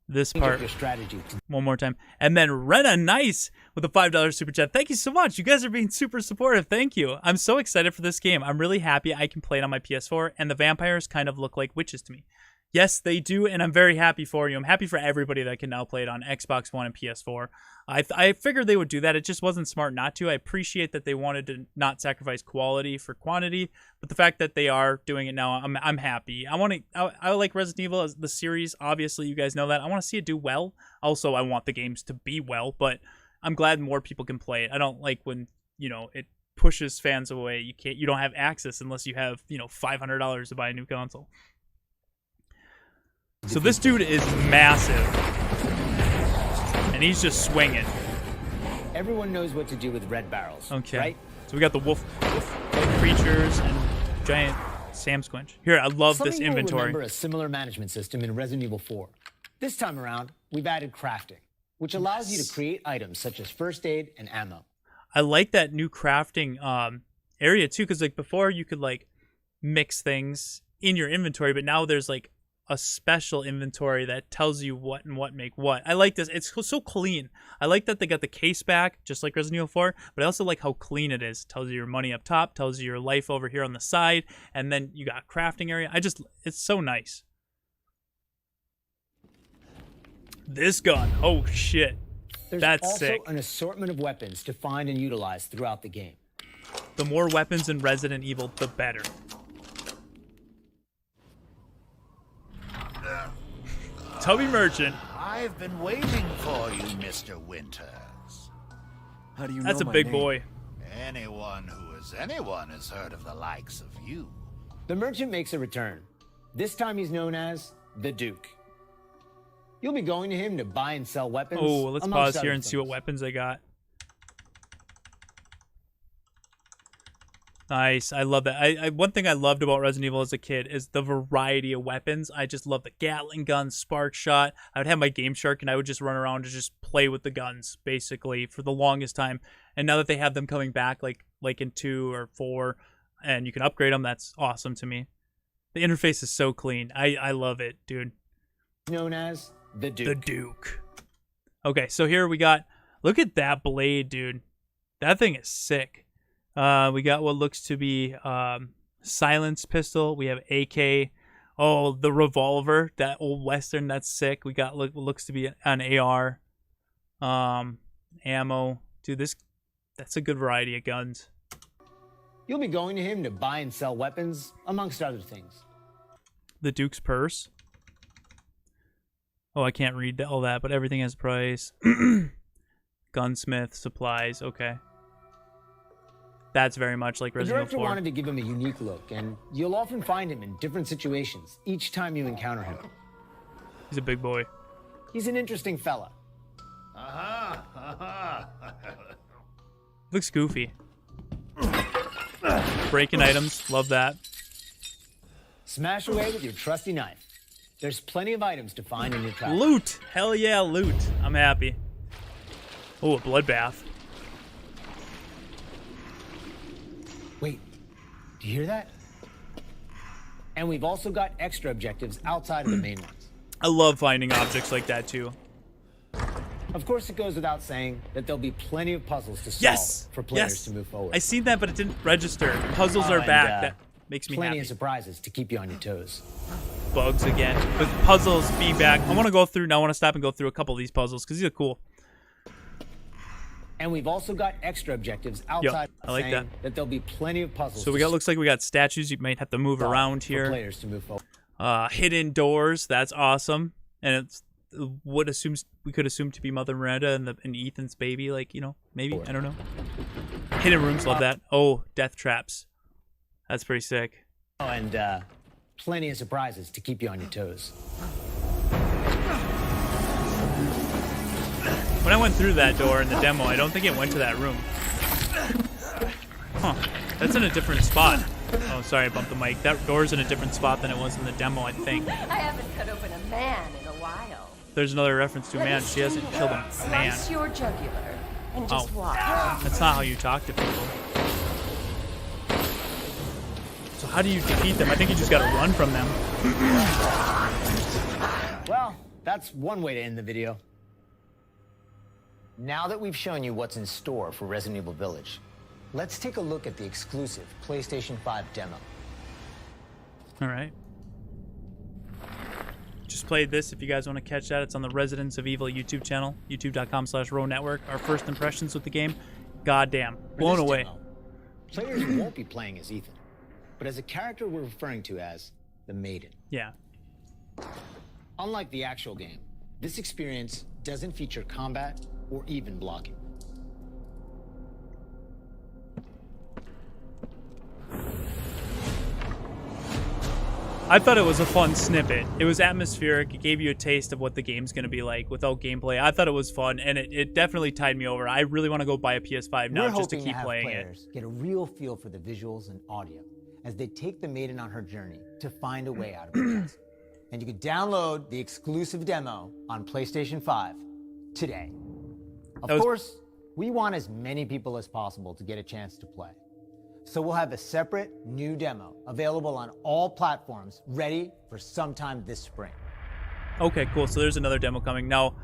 this Change up part your strategy to one more time. And then Rena Nice with a $5 super chat. Thank you so much. You guys are being super supportive. Thank you. I'm so excited for this game. I'm really happy I can play it on my PS4, and the vampires kind of look like witches to me. Yes, they do, and I'm very happy for you. I'm happy for everybody that can now play it on Xbox One and PS4. I figured they would do that. It just wasn't smart not to. I appreciate that they wanted to not sacrifice quality for quantity, but the fact that they are doing it now, I'm happy. I like Resident Evil as the series. Obviously, you guys know that. I want to see it do well. Also, I want the games to be well, but I'm glad more people can play it. I don't like when, it pushes fans away. You don't have access unless you have, $500 to buy a new console. So this dude is massive, and he's just swinging. Everyone knows what to do with red barrels, Okay. right? So we got the wolf-like creatures and giant Sam Squinch. Here, I love Some this of you will inventory. remember a similar management system in Resident Evil 4. This time around, we've added crafting, which allows you to create items such as first aid and ammo. I like that new crafting area too, because like before you could like mix things in your inventory, but now there's like a special inventory that tells you what and what make what. I like this. It's so clean. I like that they got the case back, just like Resident Evil 4, but I also like how clean it is. It tells you your money up top, tells you your life over here on the side, and then you got a crafting area. It's so nice. This gun, oh shit. There's That's also sick. an assortment of weapons to find and utilize throughout the game. The more weapons in Resident Evil, the better. Tubby Merchant. I've been waiting for you, Mr. Winters. How do you That's know a my big name? boy. Anyone who is anyone has heard of the likes of you. The merchant makes a return. This time he's known as the Duke. You'll be going to him to buy and sell weapons. Oh, let's amongst pause here other and see what things. weapons I got. Nice. I love that. One thing I loved about Resident Evil as a kid is the variety of weapons. I just love the Gatling gun, Spark Shot. I would have my Game Shark and I would just run around and just play with the guns, basically, for the longest time. And now that they have them coming back, like in 2 or 4, and you can upgrade them, that's awesome to me. The interface is so clean. I love it, dude. Known as the Duke. The Duke. Okay, so here we got... Look at that blade, dude. That thing is sick. We got what looks to be silence pistol. We have AK. Oh, the revolver, that old Western, that's sick. We got what looks to be an AR. Ammo. Dude, that's a good variety of guns. You'll be going to him to buy and sell weapons, amongst other things. The Duke's purse. Oh, I can't read all that, but everything has price. Gunsmith, supplies, okay. That's very much like The Resident director Evil 4. wanted to give him a unique look, and you'll often find him in different situations each time you encounter him. He's a big boy. He's an interesting fella. Looks goofy. Breaking items, love that. Smash away with your trusty knife. There's plenty of items to find in your trap. Loot! Hell yeah, loot. I'm happy. Oh, a bloodbath. Wait, do you hear that? And we've also got extra objectives outside of the main ones. I love finding objects like that too. Of course, it goes without saying that there'll be plenty of puzzles to solve Yes! for players Yes! to move forward. I seen that, but it didn't register. Puzzles Oh, are and, back. That makes me plenty happy. of surprises to keep you on your toes. Bugs again. But puzzles being back. I want to go through now. I want to stop and go through a couple of these puzzles because these are cool. And we've also got extra objectives outside I like saying that there'll be plenty of puzzles. So we to got, looks like we got statues you might have to move solve around for here. players to move forward. Hidden doors, that's awesome. And it's what we could assume to be Mother Miranda and Ethan's baby, like, you know, maybe, I don't know. Hidden rooms, love that. Oh, death traps. That's pretty sick. Oh, and plenty of surprises to keep you on your toes. When I went through that door in the demo, I don't think it went to that room. Huh. That's in a different spot. Oh, sorry, I bumped the mic. That door's in a different spot than it was in the demo, I think. I haven't cut open a man in a while. There's another reference to a man. She hasn't killed a man. Slice your jugular and just watch. That's not how you talk to people. So how do you defeat them? I think you just gotta run from them. Well, that's one way to end the video. Now that we've shown you what's in store for Resident Evil Village, let's take a look at the exclusive PlayStation 5 demo. All right. Just played this. If you guys want to catch that, it's on the Residents of Evil YouTube channel, youtube.com/RO-Network. Our first impressions with the game, goddamn, blown away. Demo, players won't be playing as Ethan, but as a character we're referring to as the Maiden. Yeah. Unlike the actual game, this experience doesn't feature combat or even blocking. I thought it was a fun snippet. It was atmospheric. It gave you a taste of what the game's going to be like without gameplay. I thought it was fun, and it definitely tied me over. I really want to go buy a PS5 now just to keep playing it. Get a real feel for the visuals and audio as they take the Maiden on her journey to find a way out of the castle. And you can download the exclusive demo on PlayStation 5 today. Of course, we want as many people as possible to get a chance to play. So we'll have a separate new demo available on all platforms, ready for sometime this spring. Okay, cool. So there's another demo coming. Now,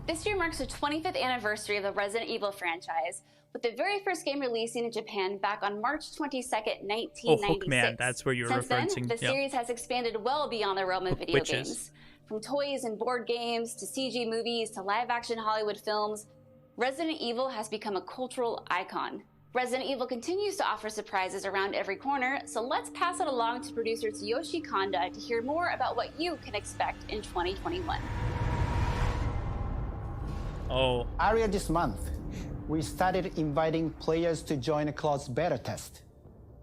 this year marks the 25th anniversary of the Resident Evil franchise, with the very first game releasing in Japan back on March 22nd, 1996. Oh, Hookman, that's where you were referencing. Since then, the series has expanded well beyond the realm of video Witches. games. From toys and board games, to CG movies, to live-action Hollywood films, Resident Evil has become a cultural icon. Resident Evil continues to offer surprises around every corner, so let's pass it along to producer Tsuyoshi Kanda to hear more about what you can expect in 2021. Oh. Earlier this month, we started inviting players to join a closed beta test.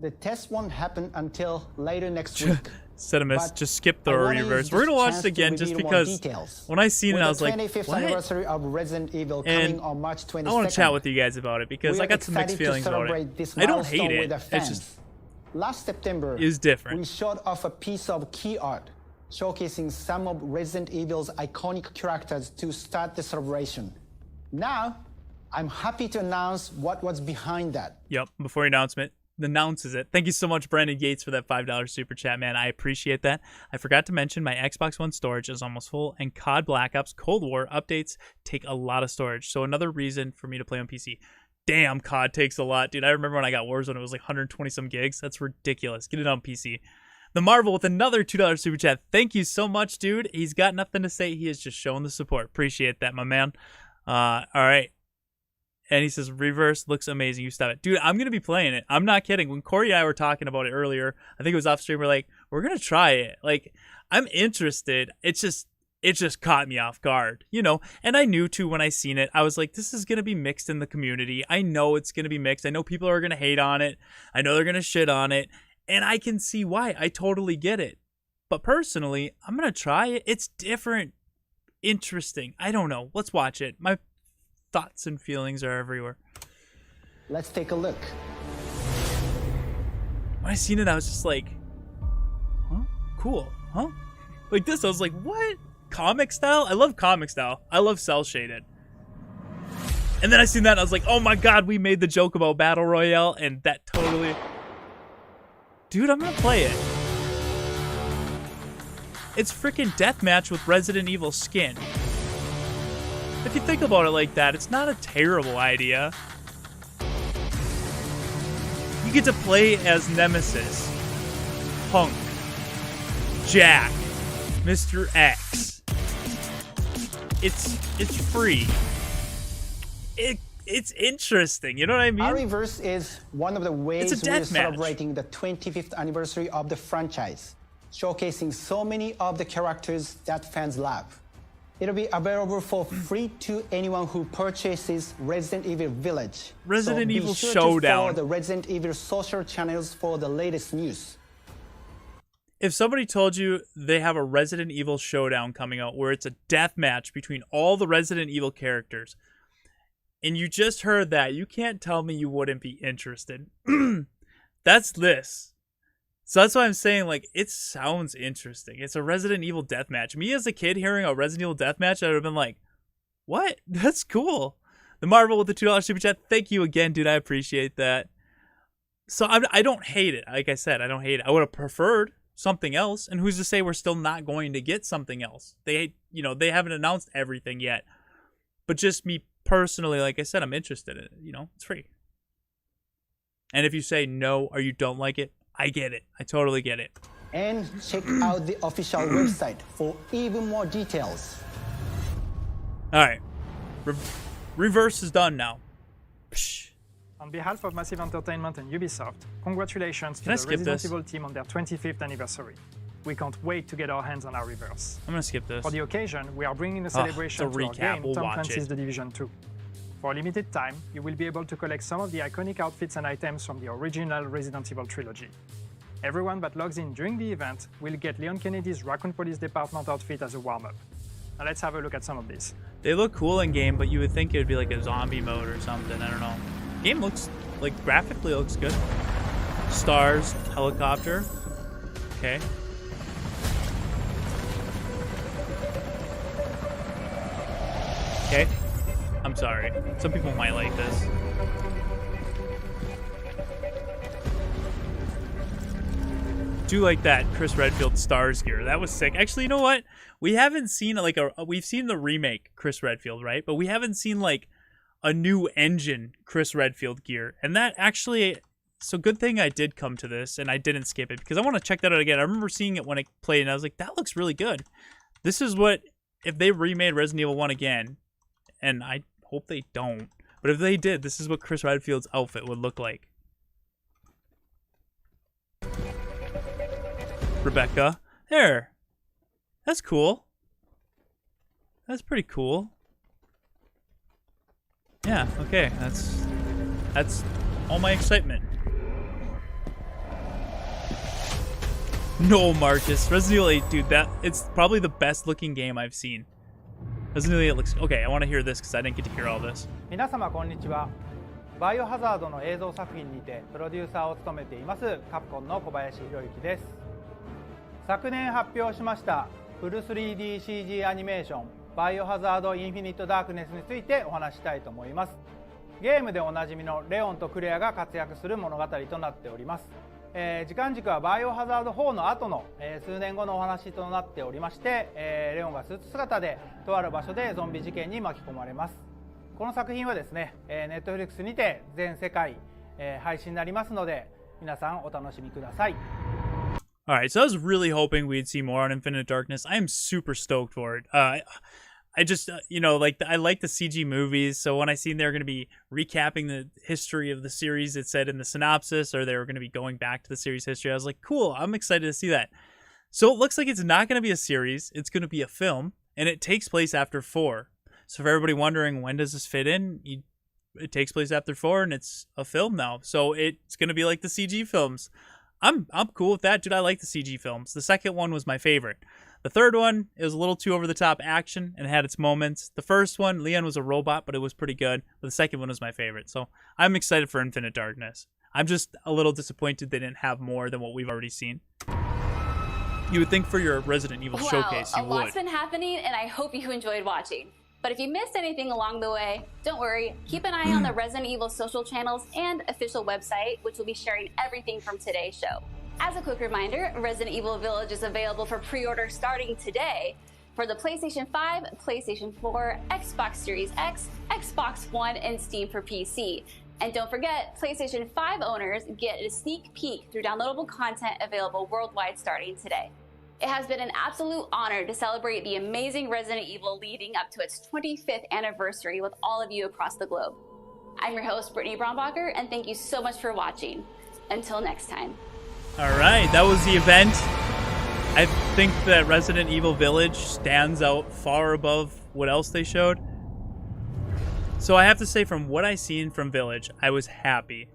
The test won't happen until later next week. Setimus, just skip the reverse. We're gonna watch it again just because when I seen it, I was like, what? Anniversary of Resident Evil coming on March 22nd, I want to chat with you guys about it because I got some mixed feelings about it. I don't hate it. It's just last September is different. We showed off a piece of key art showcasing some of Resident Evil's iconic characters to start the celebration. Now, I'm happy to announce what was behind that. Yep, before announcement. Announces it. Thank you so much, Brandon Gates, for that $5 super chat, man. I appreciate that. I forgot to mention my Xbox One storage is almost full, and COD Black Ops Cold War updates take a lot of storage. So another reason for me to play on PC. Damn, COD takes a lot, dude. I remember when I got Warzone, it was like 120 some gigs. That's ridiculous. Get it on PC. The Marvel with another $2 super chat. Thank you so much, dude. He's got nothing to say. He is just showing the support. Appreciate that, my man. All right. And he says, reverse looks amazing. You stop it. Dude, I'm going to be playing it. I'm not kidding. When Corey and I were talking about it earlier, I think it was off stream, we're like, we're going to try it. Like, I'm interested. It just caught me off guard, you know? And I knew, too, when I seen it, I was like, this is going to be mixed in the community. I know it's going to be mixed. I know people are going to hate on it. I know they're going to shit on it. And I can see why. I totally get it. But personally, I'm going to try it. It's different. Interesting. I don't know. Let's watch it. My thoughts and feelings are everywhere. Let's take a look. When I seen it, I was just like, huh? Cool, huh? Like this, I was like, what? Comic style? I love comic style. I love cell shaded. And then I seen that, and I was like, oh my god, we made the joke about Battle Royale, and that totally... Dude, I'm gonna play it. It's freaking deathmatch with Resident Evil skin. If you think about it like that, it's not a terrible idea. You get to play as Nemesis, Punk, Jack, Mr. X. It's free. It's interesting, you know what I mean? RE8 is one of the ways we're celebrating the 25th anniversary of the franchise, showcasing so many of the characters that fans love. It'll be available for free to anyone who purchases Resident Evil Village. Resident Evil Showdown. Showdown. To follow the Resident Evil social channels for the latest news. If somebody told you they have a Resident Evil Showdown coming out where it's a death match between all the Resident Evil characters, and you just heard that, you can't tell me you wouldn't be interested. That's this. So that's why I'm saying, like, it sounds interesting. It's a Resident Evil deathmatch. Me as a kid hearing a Resident Evil deathmatch, I would have been like, what? That's cool. The Marvel with the $2 super chat. Thank you again, dude. I appreciate that. So I don't hate it. Like I said, I don't hate it. I would have preferred something else. And who's to say we're still not going to get something else? They haven't announced everything yet. But just me personally, like I said, I'm interested in it. It's free. And if you say no or you don't like it, I get it. I totally get it. And check out the official website for even more details. All right. Reverse is done now. Psh. On behalf of Massive Entertainment and Ubisoft, congratulations to the Resident Evil team on their 25th anniversary. We can't wait to get our hands on our Reverse. I'm going to skip this. For the occasion, we are bringing a celebration to our game, Tom Clancy's The Division 2. For a limited time, you will be able to collect some of the iconic outfits and items from the original Resident Evil trilogy. Everyone that logs in during the event will get Leon Kennedy's Raccoon Police Department outfit as a warm-up. Now let's have a look at some of these. They look cool in game, but you would think it would be like a zombie mode or something. I don't know. Game looks, like, graphically looks good. Stars, helicopter. Okay. Okay. I'm sorry. Some people might like this. Do like that Chris Redfield Stars gear. That was sick. Actually, you know what? We haven't seen we've seen the remake Chris Redfield, right? But we haven't seen like a new engine Chris Redfield gear. And that actually, so good thing I did come to this and I didn't skip it because I want to check that out again. I remember seeing it when I played and I was like, that looks really good. This is what, if they remade Resident Evil 1 again, and I hope they don't, but if they did, this is what Chris Redfield's outfit would look like. Rebecca. There. That's cool. That's pretty cool. Yeah, okay. That's all my excitement. No, Marcus. Resident Evil 8, dude, it's probably the best looking game I've seen. Resident Evil 8 looks... Okay, I want to hear this because I didn't get to hear all this. 皆様こんにちは。バイオハザードの映像作品にてプロデューサーを務めていますカプコンの小林博之です。昨年発表しましたフル 3DCG アニメーションバイオハザードインフィニットダークネスについてお話したいと思います。ゲームでおなじみのレオンとクレアが活躍する物語となっております。時間軸はバイオハザード4の後の、数年後のお話となっておりまして、レオンがスーツ姿でとある場所でゾンビ事件に巻き込まれます。この作品はですね、Netflix にて全世界、配信になりますので皆さんお楽しみください。Alright, so I was really hoping we'd see more on Infinite Darkness. I am super stoked for it. I just, I like the CG movies, so when I seen they were going to be recapping the history of the series, it said in the synopsis, or they were going to be going back to the series history, I was like, cool, I'm excited to see that. So it looks like it's not going to be a series, it's going to be a film, and it takes place after 4. So for everybody wondering, when does this fit in? It takes place after 4, and it's a film now. So it's going to be like the CG films. I'm cool with that, dude. I like the CG films. The second one was my favorite. The third one, it was a little too over-the-top action and it had its moments. The first one, Leon was a robot, but it was pretty good. But the second one was my favorite. So I'm excited for Infinite Darkness. I'm just a little disappointed they didn't have more than what we've already seen. You would think for your Resident Evil showcase you would. A lot's been happening, and I hope you enjoyed watching. But if you missed anything along the way, don't worry. Keep an eye on the Resident Evil social channels and official website, which will be sharing everything from today's show. As a quick reminder, Resident Evil Village is available for pre-order starting today for the PlayStation 5, PlayStation 4, Xbox Series X, Xbox One, and Steam for PC. And don't forget, PlayStation 5 owners get a sneak peek through downloadable content available worldwide starting today. It has been an absolute honor to celebrate the amazing Resident Evil leading up to its 25th anniversary with all of you across the globe. I'm your host, Brittany Brombacher, and thank you so much for watching. Until next time. All right, that was the event. I think that Resident Evil Village stands out far above what else they showed. So I have to say, from what I seen from Village, I was happy.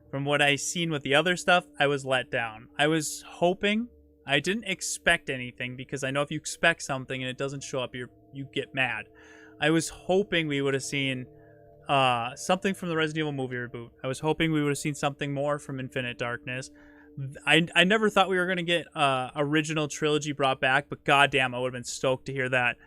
From what I seen with the other stuff, I was let down. I was hoping... I didn't expect anything because I know if you expect something and it doesn't show up, you get mad. I was hoping we would have seen something from the Resident Evil movie reboot. I was hoping we would have seen something more from Infinite Darkness. I never thought we were going to get original trilogy brought back, but goddamn, I would have been stoked to hear that.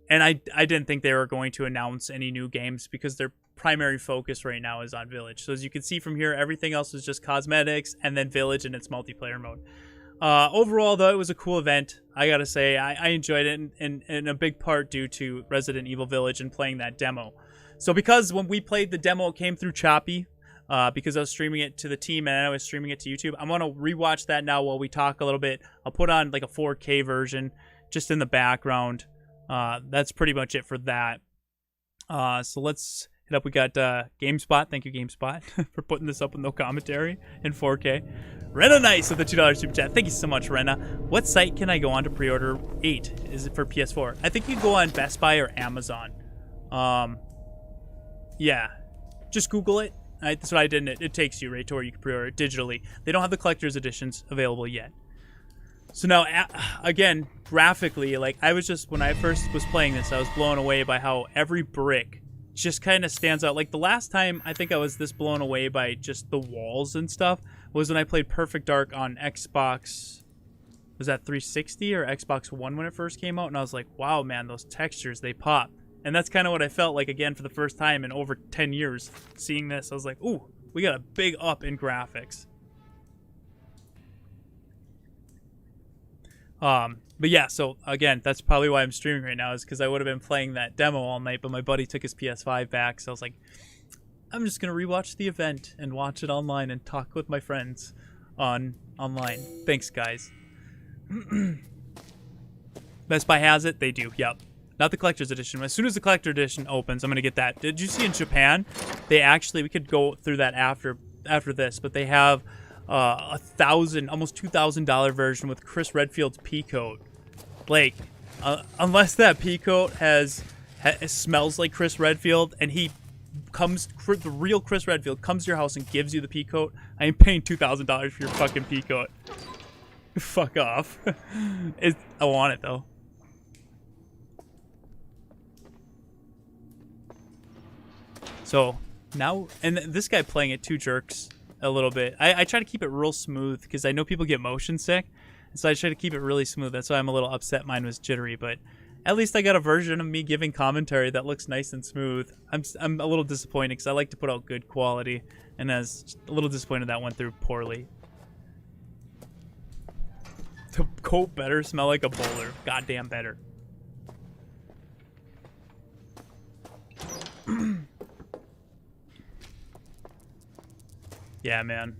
And I didn't think they were going to announce any new games because their primary focus right now is on Village. So as you can see from here, everything else is just cosmetics and then Village and its multiplayer mode. Overall, though, it was a cool event. I gotta say, I enjoyed it in a big part due to Resident Evil Village and playing that demo. So because when we played the demo, it came through choppy. Because I was streaming it to the team and I was streaming it to YouTube. I'm going to rewatch that now while we talk a little bit. I'll put on like a 4K version just in the background. That's pretty much it for that. So let's hit up. We got GameSpot. Thank you, GameSpot, for putting this up with no commentary in 4K. Rena Nice with the $2 super chat. Thank you so much, Rena. What site can I go on to pre-order 8? Is it for PS4? I think you go on Best Buy or Amazon. Yeah. Just Google it. That's what I did, and it takes you right to where you can pre-order it digitally. They don't have the collector's editions available yet. So now, again, graphically, like I was just, when I first was playing this, I was blown away by how every brick just kind of stands out. Like the last time I think I was this blown away by just the walls and stuff was when I played Perfect Dark on Xbox, was that 360 or Xbox One when it first came out? And I was like, wow, man, those textures, they pop. And that's kind of what I felt like, again, for the first time in over 10 years. Seeing this, I was like, ooh, we got a big up in graphics. But yeah, so again, that's probably why I'm streaming right now, is because I would have been playing that demo all night, but my buddy took his PS5 back, so I was like, I'm just going to rewatch the event and watch it online and talk with my friends online. Thanks, guys. Best Buy has it? They do, yep. Not the collector's edition. As soon as the collector edition opens, I'm gonna get that. Did you see in Japan? They actually, we could go through that after this, but they have $1,000, almost $2,000 version with Chris Redfield's P coat. Like, unless that P coat smells like Chris Redfield, and he comes, the real Chris Redfield comes to your house and gives you the P coat, I ain't paying $2,000 for your fucking P coat. Fuck off. I want it though. So now, and this guy playing it too jerks a little bit. I try to keep it real smooth because I know people get motion sick. So I try to keep it really smooth. That's why I'm a little upset mine was jittery. But at least I got a version of me giving commentary that looks nice and smooth. I'm a little disappointed because I like to put out good quality. And I was a little disappointed that went through poorly. The coat better smell like a bowler. Goddamn better. Yeah, man.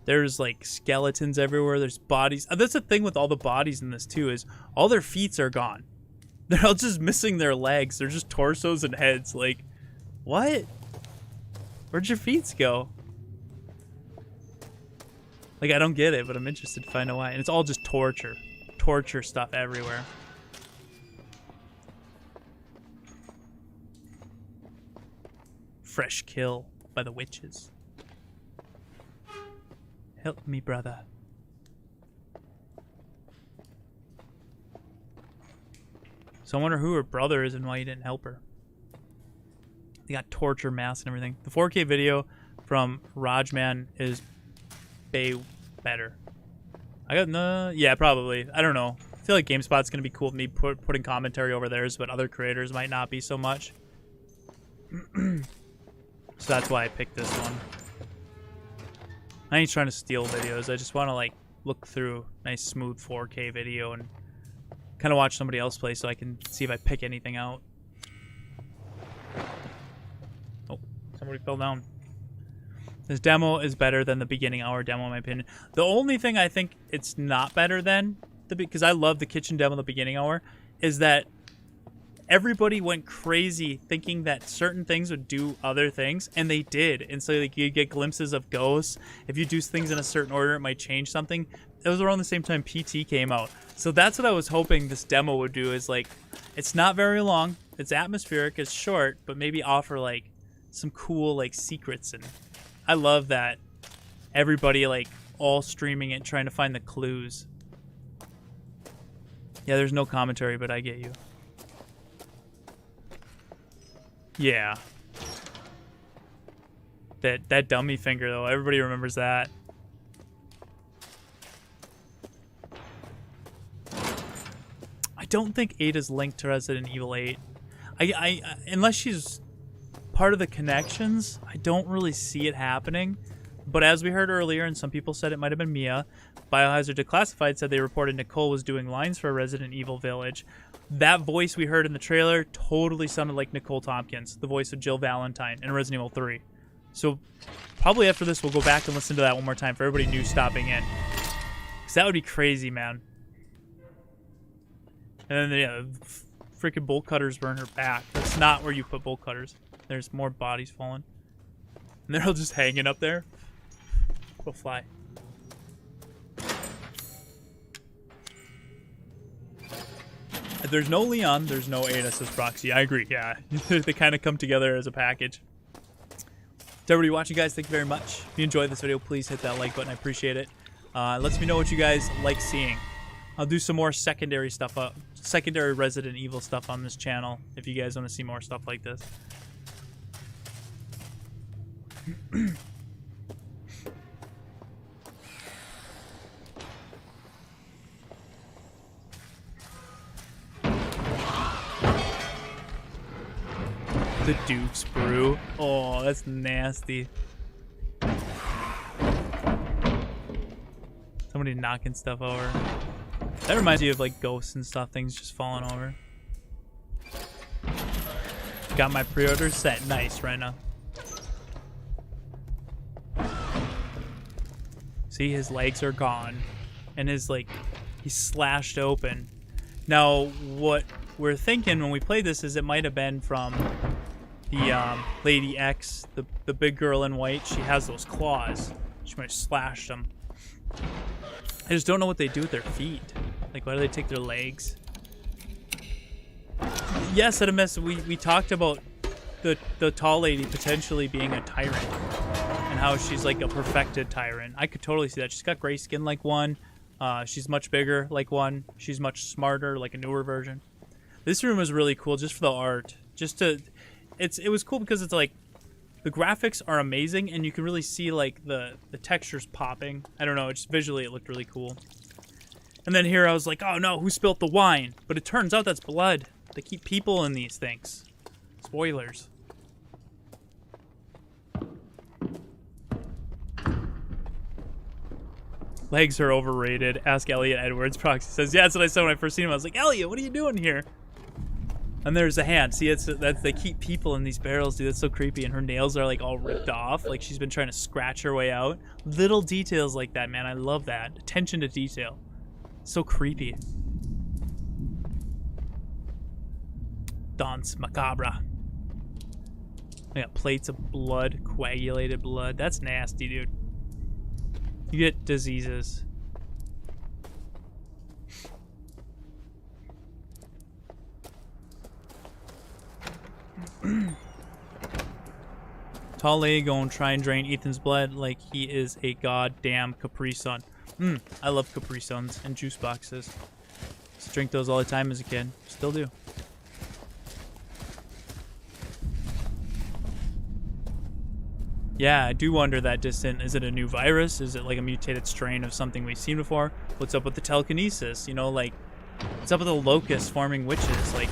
There's like skeletons everywhere. There's bodies. That's the thing with all the bodies in this too, is all their feet are gone. They're all just missing their legs. They're just torsos and heads. Like, what? Where'd your feet go? Like, I don't get it, but I'm interested to find out why. And it's all just torture. Torture stuff everywhere. Fresh kill by the witches. Help me, brother. So I wonder who her brother is and why you didn't help her. They got torture masks and everything. The 4K video from Rajman is way better. I got no, yeah, probably. I don't know. I feel like GameSpot's gonna be cool with me putting commentary over theirs, but other creators might not be so much. So that's why I picked this one. I ain't trying to steal videos. I just want to like look through nice smooth 4K video and kind of watch somebody else play so I can see if I pick anything out. Oh, somebody fell down. This demo is better than the beginning hour demo in my opinion. The only thing I think it's not better than, because I love the kitchen demo in the beginning hour, is that everybody went crazy thinking that certain things would do other things, and they did. And so like you get glimpses of ghosts. If you do things in a certain order, it might change something. It was around the same time PT came out. So that's what I was hoping this demo would do, is like, it's not very long, it's atmospheric, it's short, but maybe offer like some cool like secrets. And I love that everybody like all streaming it, trying to find the clues. Yeah, there's no commentary, but I get you. Yeah. That dummy finger though, everybody remembers that. don't think Ada's linked to Resident Evil 8. I unless she's part of the connections, I don't really see it happening. But as we heard earlier, and some people said it might have been Mia, Biohazard Declassified said they reported Nicole was doing lines for Resident Evil Village. That voice we heard in the trailer totally sounded like Nicole Tompkins, the voice of Jill Valentine in Resident Evil 3. So probably after this, we'll go back and listen to that one more time for everybody new stopping in. Because that would be crazy, man. And then, yeah, freaking bolt cutters burn her back. That's not where you put bolt cutters. There's more bodies falling. And they're all just hanging up there. Go fly. If there's no Leon, there's no Ada, says Proxy. I agree, yeah. They kind of come together as a package. To everybody watching, guys, thank you very much. If you enjoyed this video, please hit that like button. I appreciate it. Lets me know what you guys like seeing. I'll do some more secondary stuff up, secondary Resident Evil stuff on this channel if you guys want to see more stuff like this. The Duke's Brew. Oh, that's nasty. Somebody knocking stuff over. That reminds you of like ghosts and stuff, things just falling over. Got my pre-order set. Nice, Rena. See, his legs are gone. And his, like, he's slashed open. Now, what we're thinking when we play this is it might have been from the Lady X, the big girl in white. She has those claws. She might have slashed them. I just don't know what they do with their feet. Like, why do they take their legs? Yes, at a mess, we talked about the tall lady potentially being a tyrant. And how she's like a perfected tyrant. I could totally see that. She's got gray skin like one. She's much bigger like one. She's much smarter, like a newer version. This room is really cool just for the art. It was cool because it's like the graphics are amazing and you can really see like the textures popping. I don't know, just visually it looked really cool. And then here I was like, oh no, who spilt the wine? But it turns out that's blood. They keep people in these things. Spoilers. Legs are overrated. Ask Elliot Edwards. Proxy says, yeah, that's what I said when I first seen him. I was like, Elliot, what are you doing here? And there's a hand. See, they keep people in these barrels, dude. That's so creepy. And her nails are like all ripped off. Like she's been trying to scratch her way out. Little details like that, man. I love that. Attention to detail. So creepy. Danse Macabre. I got plates of blood, coagulated blood. That's nasty, dude. You get diseases. Tall lady going try and drain Ethan's blood like he is a goddamn Capri Sun. I love Capri Suns and juice boxes. Used to drink those all the time as a kid. Still do. Yeah, I do wonder that distant. Is it a new virus? Is it like a mutated strain of something we've seen before? What's up with the telekinesis? You know, like, what's up with the locusts forming witches? Like,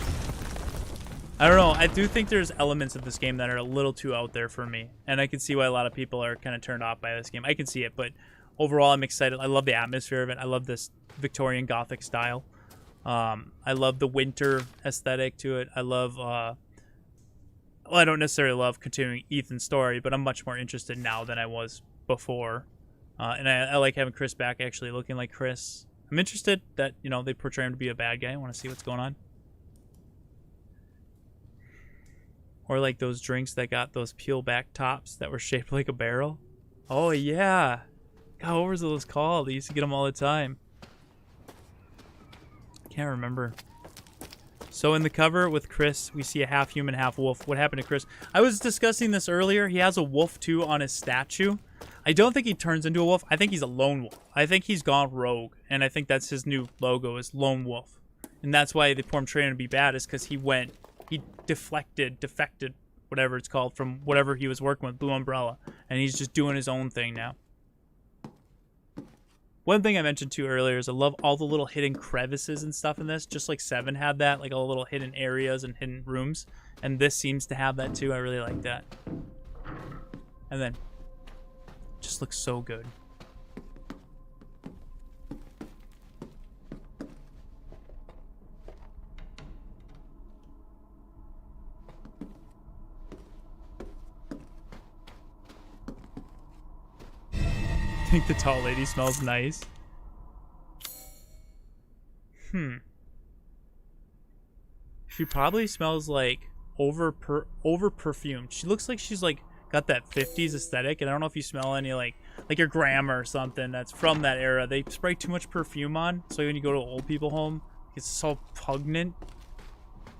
I don't know. I do think there's elements of this game that are a little too out there for me. And I can see why a lot of people are kind of turned off by this game. I can see it, but overall, I'm excited. I love the atmosphere of it. I love this Victorian Gothic style. I love the winter aesthetic to it. I love... well, I don't necessarily love continuing Ethan's story, but I'm much more interested now than I was before. And I like having Chris back, actually looking like Chris. I'm interested that, you know, they portray him to be a bad guy. I want to see what's going on. Or like those drinks that got those peel back tops that were shaped like a barrel. Oh, yeah. God, what were those called? I used to get them all the time. Can't remember. So in the cover with Chris, we see a half human, half wolf. What happened to Chris? I was discussing this earlier. He has a wolf too on his statue. I don't think he turns into a wolf. I think he's a lone wolf. I think he's gone rogue. And I think that's his new logo is Lone Wolf. And that's why they portrayed him to be bad, is because he defected, whatever it's called, from whatever he was working with, Blue Umbrella. And he's just doing his own thing now. One thing I mentioned too earlier is I love all the little hidden crevices and stuff in this, just like 7 had that, like all the little hidden areas and hidden rooms. And this seems to have that too. I really like that. And then, just looks so good. I think the tall lady smells nice. She probably smells like over perfumed. She looks like she's like got that 50s aesthetic, and I don't know if you smell any like your grandma or something that's from that era. They spray too much perfume on, so when you go to an old people home, it's so pungent.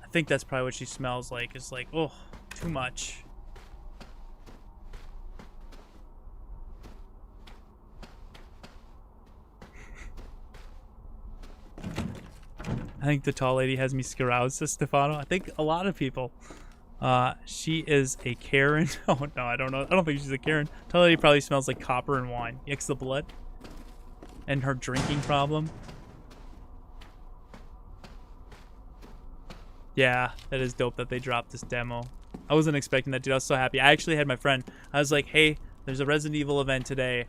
I think that's probably what she smells like. It's like, oh, too much. I think the tall lady has me scaroused, Stefano. I think a lot of people. She is a Karen. Oh, no, I don't know. I don't think she's a Karen. Tall lady probably smells like copper and wine. Yikes the blood. And her drinking problem. Yeah, that is dope that they dropped this demo. I wasn't expecting that, dude. I was so happy. I actually had my friend. I was like, hey, there's a Resident Evil event today.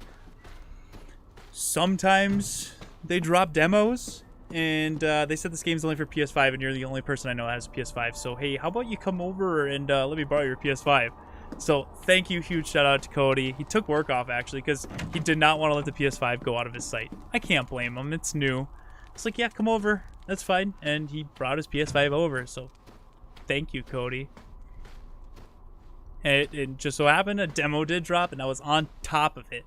Sometimes they drop demos. And they said this game's only for PS5, and you're the only person I know that has a PS5. So, hey, how about you come over and let me borrow your PS5? So, thank you. Huge shout out to Cody. He took work off, actually, because he did not want to let the PS5 go out of his sight. I can't blame him. It's new. It's like, yeah, come over. That's fine. And he brought his PS5 over. So, thank you, Cody. And it just so happened a demo did drop, and I was on top of it.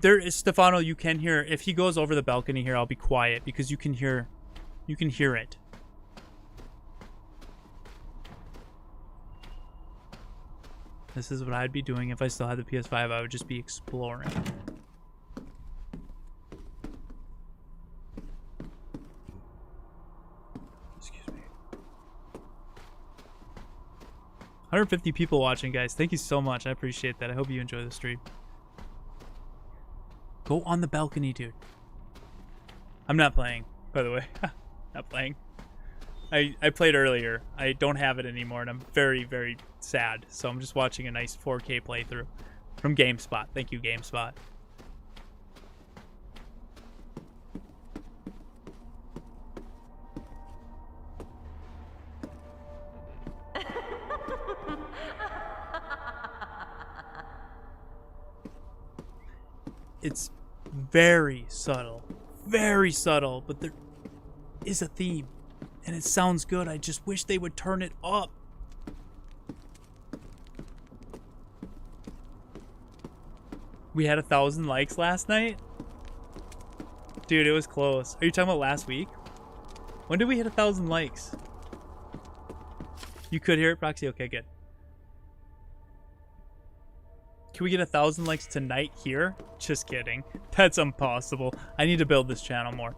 There is Stefano. You can hear if he goes over the balcony here. I'll be quiet because you can hear it. This is what I'd be doing if I still had the PS5. I would just be exploring. Excuse me. 150 people watching, guys. Thank you so much. I appreciate that. I hope you enjoy the stream. Go on the balcony, dude. I'm not playing, by the way. Not playing. I played earlier. I don't have it anymore, and I'm very, very sad. So I'm just watching a nice 4K playthrough from GameSpot. Thank you, GameSpot. It's very subtle, but there is a theme, and it sounds good. I just wish they would turn it up. We had 1,000 likes last night? Dude, it was close. Are you talking about last week? When did we hit 1,000 likes? You could hear it, Proxy? Okay, good. Can we get 1,000 likes tonight here? Just kidding. That's impossible. I need to build this channel more.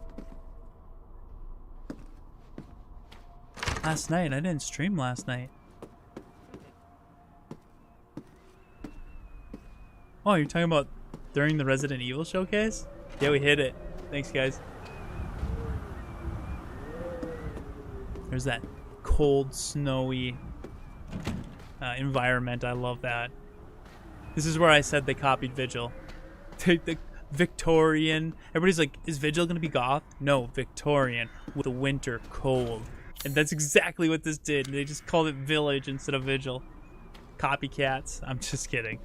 Last night? I didn't stream last night. Oh, you're talking about during the Resident Evil showcase? Yeah, we hit it. Thanks, guys. There's that cold, snowy environment. I love that. This is where I said they copied Vigil. The Victorian. Everybody's like, is Vigil going to be goth? No, Victorian with the winter cold. And that's exactly what this did. They just called it Village instead of Vigil. Copycats. I'm just kidding.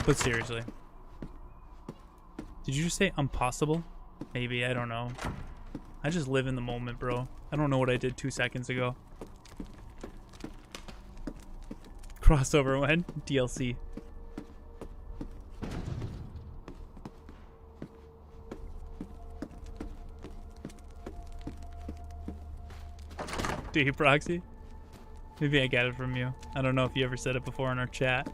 But seriously. Did you just say impossible? Maybe, I don't know. I just live in the moment, bro. I don't know what I did 2 seconds ago. Crossover when? DLC. Do you, Proxy? Maybe I got it from you. I don't know if you ever said it before in our chat.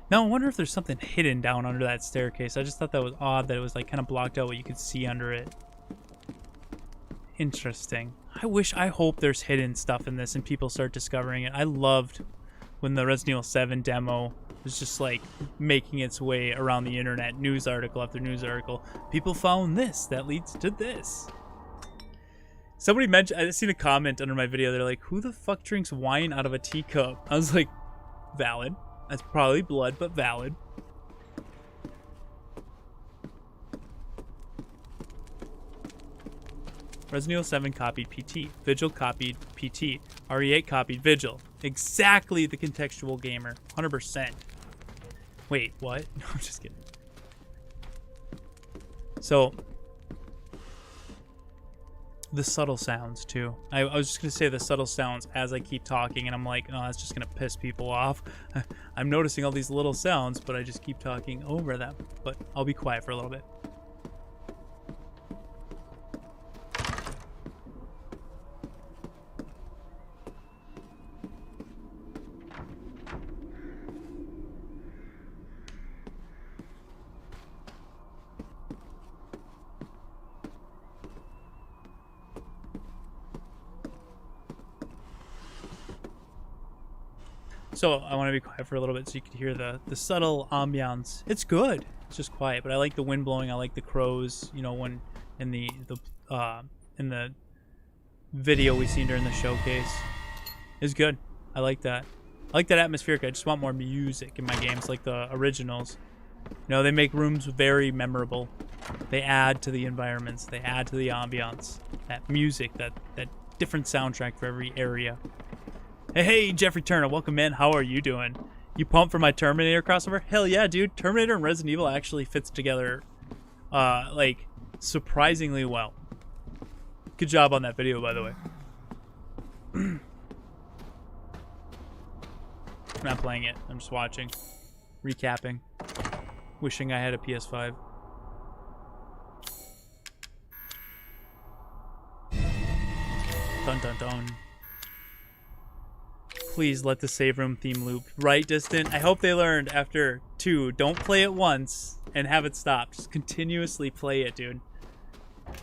Now, I wonder if there's something hidden down under that staircase. I just thought that was odd that it was like kind of blocked out what you could see under it. Interesting. I hope there's hidden stuff in this and people start discovering it. I loved when the Resident Evil 7 demo was just like making its way around the internet, news article after news article. People found this that leads to this. Somebody mentioned, I seen a comment under my video, they're like, who the fuck drinks wine out of a teacup? I was like, valid. That's probably blood, but valid. Resident Evil 7 copied PT. Vigil copied PT. RE8 copied Vigil. Exactly the contextual gamer. 100%. Wait, what? No, I'm just kidding. So, the subtle sounds, too. I was just going to say the subtle sounds as I keep talking, and I'm like, oh, that's just going to piss people off. I'm noticing all these little sounds, but I just keep talking over them. But I'll be quiet for a little bit. So I want to be quiet for a little bit so you can hear the subtle ambiance. It's good. It's just quiet, but I like the wind blowing. I like the crows. You know, when in the video we seen during the showcase, it's good. I like that. I like that atmospheric. I just want more music in my games, like the originals. You know, they make rooms very memorable. They add to the environments. They add to the ambiance. That music, that different soundtrack for every area. Hey, Jeffrey Turner, welcome in. How are you doing? You pumped for my Terminator crossover? Hell yeah, dude. Terminator and Resident Evil actually fits together, like, surprisingly well. Good job on that video, by the way. I'm not playing it. I'm just watching. Recapping. Wishing I had a PS5. Dun dun dun. Please let the save room theme loop. Right, Distant? I hope they learned after 2. Don't play it once and have it stop. Just continuously play it, dude.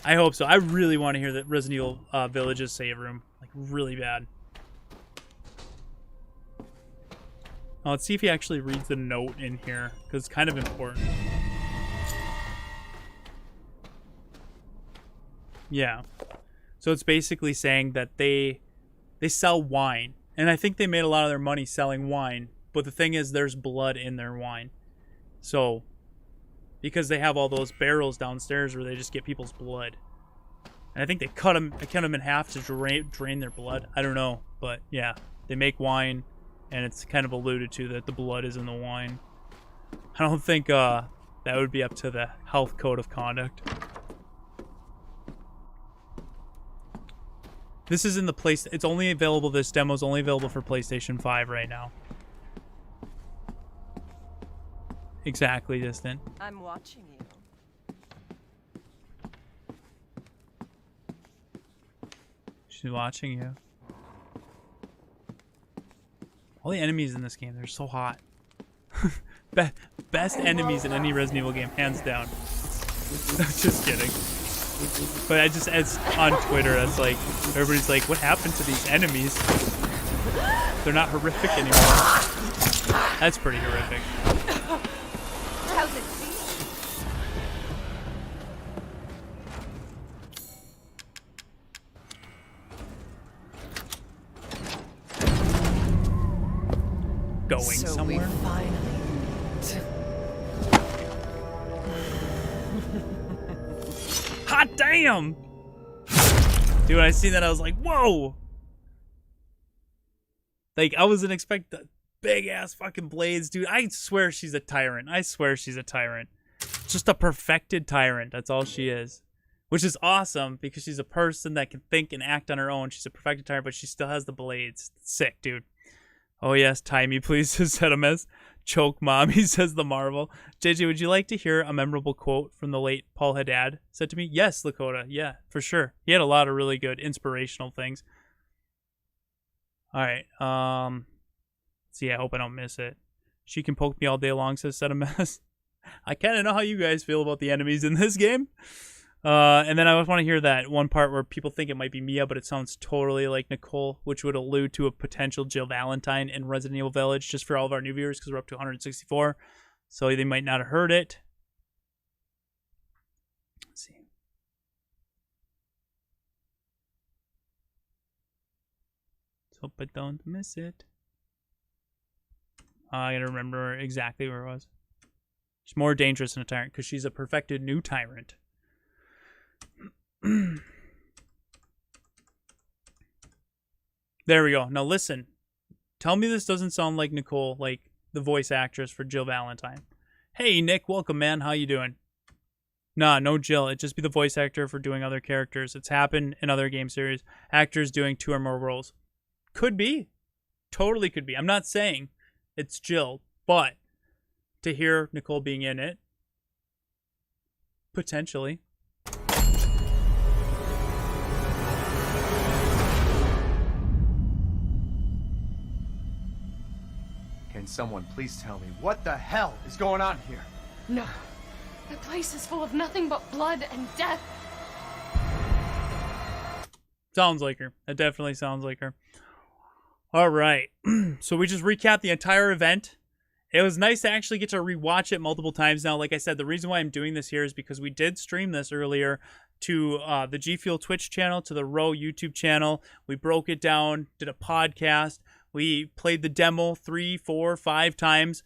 I hope so. I really want to hear that Resident Evil Village's save room. Like, really bad. Oh, let's see if he actually reads the note in here, because it's kind of important. Yeah. So it's basically saying that they sell wine. And I think they made a lot of their money selling wine. But the thing is, there's blood in their wine. So, because they have all those barrels downstairs where they just get people's blood. And I think they cut them in half to drain their blood. I don't know. But, yeah. They make wine, and it's kind of alluded to that the blood is in the wine. I don't think that would be up to the health code of conduct. This is in the place. It's only available. This demo is only available for PlayStation 5 right now. Exactly, Distant. I'm watching you. She's watching you. All the enemies in this game, they're so hot. Best enemies in any Resident Evil game, hands down. Just kidding. But it's on Twitter, that's like, everybody's like, what happened to these enemies? They're not horrific anymore. That's pretty horrific. How's it feel? Going somewhere? Hot damn! Dude, when I seen that, I was like, whoa! Like, I wasn't expecting big ass fucking blades, dude. I swear she's a tyrant. I swear she's a tyrant. Just a perfected tyrant. That's all she is. Which is awesome because she's a person that can think and act on her own. She's a perfected tyrant, but she still has the blades. Sick, dude. Oh, yes, tie me, please, says Zetames. Choke mommy, says the Marvel. JJ, would you like to hear a memorable quote from the late Paul Haddad? Said to me, yes, Lakota. Yeah, for sure. He had a lot of really good inspirational things. All right. See, I hope I don't miss it. She can poke me all day long, says Set a Mess. I kind of know how you guys feel about the enemies in this game. And then I just want to hear that one part where people think it might be Mia, but it sounds totally like Nicole, which would allude to a potential Jill Valentine in Resident Evil Village, just for all of our new viewers, because we're up to 164. So they might not have heard it. Let's see. Let's hope I don't miss it. I gotta remember exactly where it was. She's more dangerous than a tyrant because she's a perfected new tyrant. There we go. Now listen. Tell me this doesn't sound like Nicole, like the voice actress for Jill Valentine. Hey, Nick. Welcome, man. How you doing? Nah, no Jill. It'd just be the voice actor for doing other characters. It's happened in other game series. Actors doing 2 or more roles. Could be. Totally could be. I'm not saying it's Jill, but to hear Nicole being in it, potentially. Can someone please tell me what the hell is going on here? No. The place is full of nothing but blood and death. Sounds like her. It definitely sounds like her. All right. So we just recapped the entire event. It was nice to actually get to rewatch it multiple times now. Like I said, the reason why I'm doing this here is because we did stream this earlier to the G Fuel Twitch channel, to the Row YouTube channel. We broke it down, did a podcast. We played the demo 3, 4, 5 times.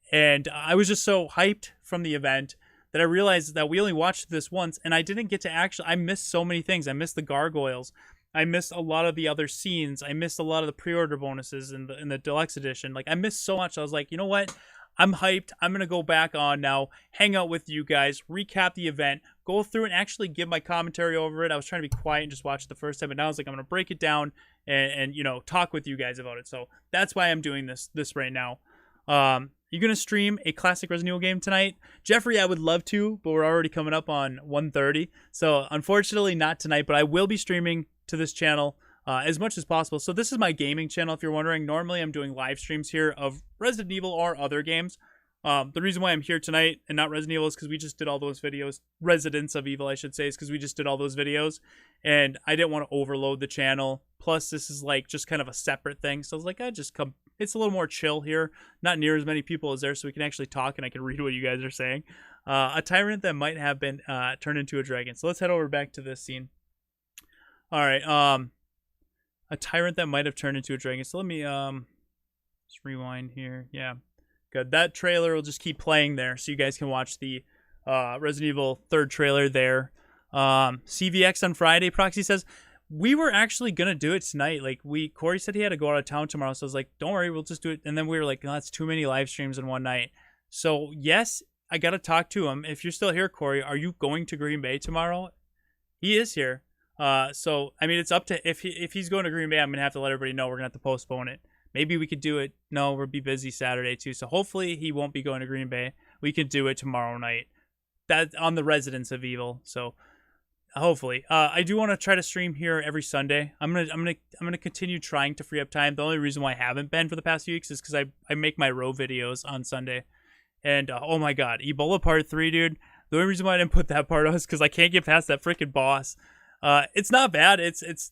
And I was just so hyped from the event that I realized that we only watched this once. And I didn't get to actually, I missed so many things. I missed the gargoyles. I missed a lot of the other scenes. I missed a lot of the pre-order bonuses in the deluxe edition. Like, I missed so much. I was like, you know what? I'm hyped. I'm going to go back on now, hang out with you guys, recap the event, go through and actually give my commentary over it. I was trying to be quiet and just watch it the first time, but now I was like, I'm going to break it down and you know, talk with you guys about it. So that's why I'm doing this right now. You're going to stream a classic Resident Evil game tonight? Jeffrey, I would love to, but we're already coming up on 1:30. So unfortunately not tonight, but I will be streaming to this channel as much as possible. So this is my gaming channel, if you're wondering. Normally I'm doing live streams here of Resident Evil or other games. The reason why I'm here tonight and not Resident Evil is because we just did all those videos. Residents of Evil, I should say, is because we just did all those videos. And I didn't want to overload the channel. Plus, this is like just kind of a separate thing. So I was like, I'd just come. It's a little more chill here. Not near as many people as there, so we can actually talk and I can read what you guys are saying. A tyrant that might have been turned into a dragon. So let's head over back to this scene. All right. A tyrant that might have turned into a dragon. So let me just rewind here. Yeah. Good. That trailer will just keep playing there, so you guys can watch the Resident Evil 3rd trailer there. CVX on Friday, Proxy says, we were actually going to do it tonight. Like, Corey said he had to go out of town tomorrow, so I was like, don't worry, we'll just do it. And then we were like, no, that's too many live streams in one night. So, yes, I got to talk to him. If you're still here, Corey, are you going to Green Bay tomorrow? He is here. So, I mean, it's up to, if he's going to Green Bay, I'm going to have to let everybody know we're going to have to postpone it. Maybe we could do it. No, we'll be busy Saturday too. So hopefully he won't be going to Green Bay. We can do it tomorrow night. That on the Residents of Evil. So hopefully, I do want to try to stream here every Sunday. I'm gonna continue trying to free up time. The only reason why I haven't been for the past few weeks is because I make my Row videos on Sunday. And oh my God, Ebola Part 3, dude. The only reason why I didn't put that part on is because I can't get past that freaking boss. It's not bad. It's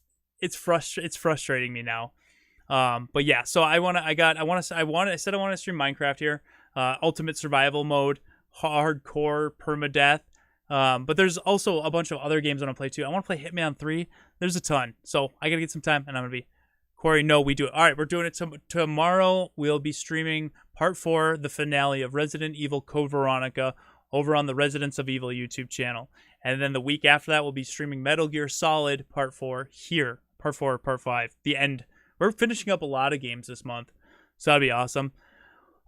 frustrating me now. But yeah, so I said I want to stream Minecraft here, ultimate survival mode, hardcore permadeath. But there's also a bunch of other games I want to play too. I want to play Hitman 3. There's a ton. So I got to get some time and I'm going to be Corey. No, we do it. All right. We're doing it tomorrow. We'll be streaming part 4, the finale of Resident Evil Code Veronica over on the Residents of Evil YouTube channel. And then the week after that, we'll be streaming Metal Gear Solid part 4 here, part 4, part 5, the end. We're finishing up a lot of games this month, so that'd be awesome.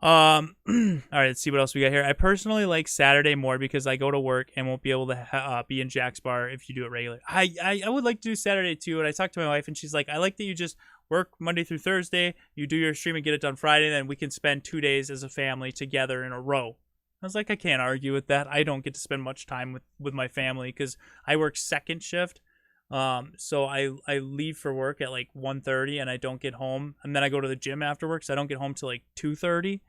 All right, let's see what else we got here. I personally like Saturday more because I go to work and won't be able to be in Jack's Bar if you do it regularly. I would like to do Saturday too, and I talked to my wife, and she's like, I like that you just work Monday through Thursday, you do your stream and get it done Friday, then we can spend 2 days as a family together in a row. I was like, I can't argue with that. I don't get to spend much time with my family because I work second shift. So I leave for work at like 1:30 and I don't get home. And then I go to the gym afterwards. So I don't get home till like 2:30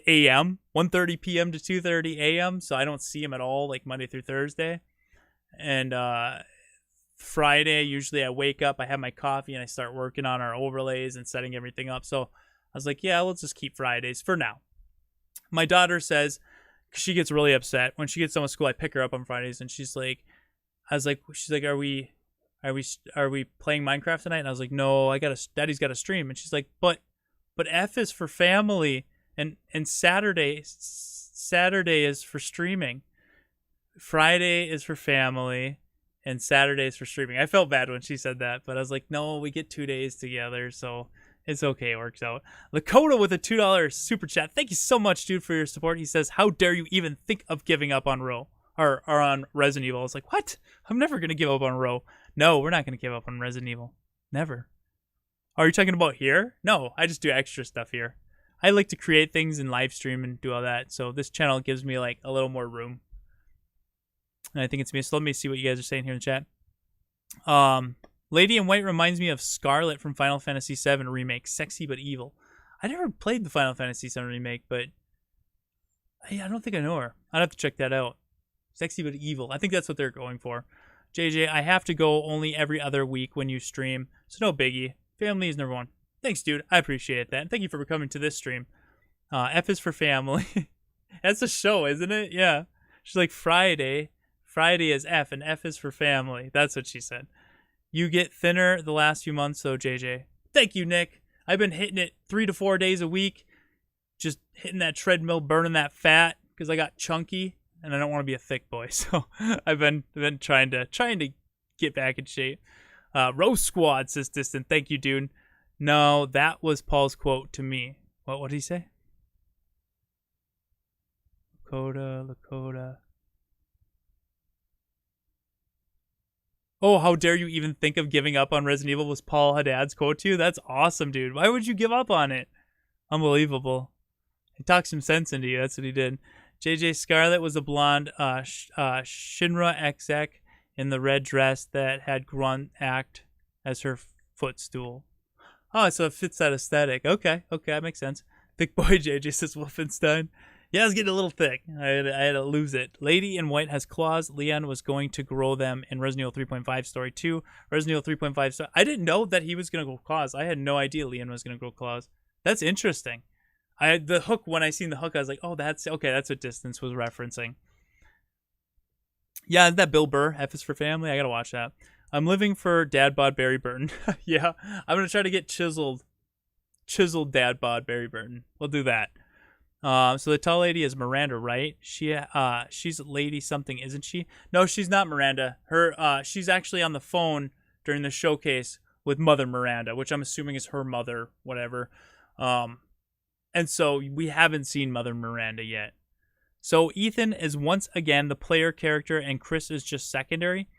a.m., 1:30 p.m. to 2:30 a.m. So I don't see him at all like Monday through Thursday. And Friday, usually I wake up, I have my coffee, and I start working on our overlays and setting everything up. So I was like, yeah, let's just keep Fridays for now. My daughter says, she gets really upset. When she gets done with school, I pick her up on Fridays, and she's like, she's like, are we playing Minecraft tonight? And I was like, no, Daddy's got a stream. And she's like, but F is for family, and Saturday is for streaming. Friday is for family, and Saturday is for streaming. I felt bad when she said that, but I was like, no, we get 2 days together, so it's okay. It works out. Lakota with a $2 super chat. Thank you so much, dude, for your support. He says, how dare you even think of giving up on Row or on Resident Evil? I was like, what? I'm never going to give up on Row. No, we're not going to give up on Resident Evil. Never. Are you talking about here? No, I just do extra stuff here. I like to create things and live stream and do all that, so this channel gives me like a little more room. And I think it's me. So let me see what you guys are saying here in the chat. Lady in White reminds me of Scarlet from Final Fantasy VII Remake. Sexy but evil. I never played the Final Fantasy VII Remake, but I don't think I know her. I'd have to check that out. Sexy but evil. I think that's what they're going for. JJ, I have to go only every other week when you stream, so no biggie. Family is number one. Thanks, dude. I appreciate that. And thank you for coming to this stream. F is for family. That's a show, isn't it? Yeah. She's like, Friday is F, and F is for family. That's what she said. You get thinner the last few months, though, JJ. Thank you, Nick. I've been hitting it 3 to 4 days a week. Just hitting that treadmill, burning that fat, because I got chunky, and I don't want to be a thick boy. So I've been trying to get back in shape. Roast Squad says distant. Thank you, dude. No, that was Paul's quote to me. What did he say? Lakota. Oh, how dare you even think of giving up on Resident Evil was Paul Haddad's quote to you? That's awesome, dude. Why would you give up on it? Unbelievable. He talked some sense into you. That's what he did. JJ Scarlet was a blonde Shinra exec in the red dress that had Grunt act as her footstool. Oh, so it fits that aesthetic. Okay, that makes sense. Thick boy JJ says Wolfenstein. Yeah, I was getting a little thick. I had to lose it. Lady in White has claws. Leon was going to grow them in Resident Evil 3.5 Story 2. Resident Evil 3.5 Story. I didn't know that he was going to grow claws. I had no idea Leon was going to grow claws. That's interesting. The hook, when I seen the hook, I was like, oh, that's what Distance was referencing. Yeah, that Bill Burr, F is for family. I got to watch that. I'm living for Dad Bod Barry Burton. Yeah, I'm going to try to get chiseled Dad Bod Barry Burton. We'll do that. So the tall lady is Miranda, right? She's Lady something, isn't she? No, she's not Miranda. She's actually on the phone during the showcase with Mother Miranda, which I'm assuming is her mother, whatever. And so we haven't seen Mother Miranda yet. So Ethan is once again the player character, and Chris is just secondary.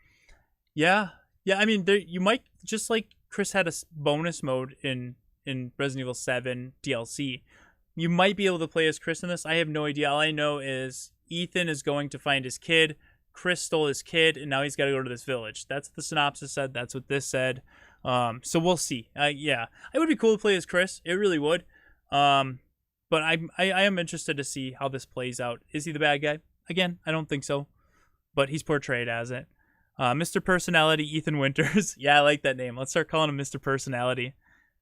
Yeah. I mean, you might, just like Chris had a bonus mode in Resident Evil 7 DLC. You might be able to play as Chris in this. I have no idea. All I know is Ethan is going to find his kid. Chris stole his kid, and now he's got to go to this village. That's what the synopsis said. That's what this said. So we'll see. Yeah, it would be cool to play as Chris. It really would. But I am interested to see how this plays out. Is he the bad guy? Again, I don't think so. But he's portrayed as it. Mr. Personality, Ethan Winters. Yeah, I like that name. Let's start calling him Mr. Personality.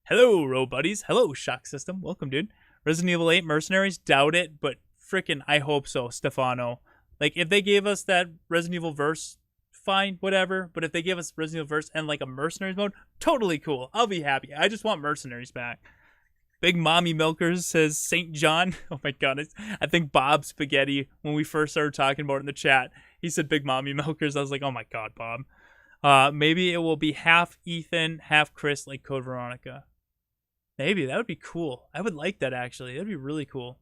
Hello, Row Buddies. Hello, Shock System. Welcome, dude. Resident Evil 8 Mercenaries, doubt it, but frickin' I hope so, Stefano. Like, if they gave us that Resident Evil verse, fine, whatever. But if they gave us Resident Evil verse and like a Mercenaries mode, totally cool. I'll be happy. I just want Mercenaries back. Big Mommy Milkers says St. John. Oh my god, I think Bob Spaghetti, when we first started talking about it in the chat, he said Big Mommy Milkers. I was like, oh my god, Bob. Maybe it will be half Ethan, half Chris, like Code Veronica. Maybe. That would be cool. I would like that, actually. That'd be really cool.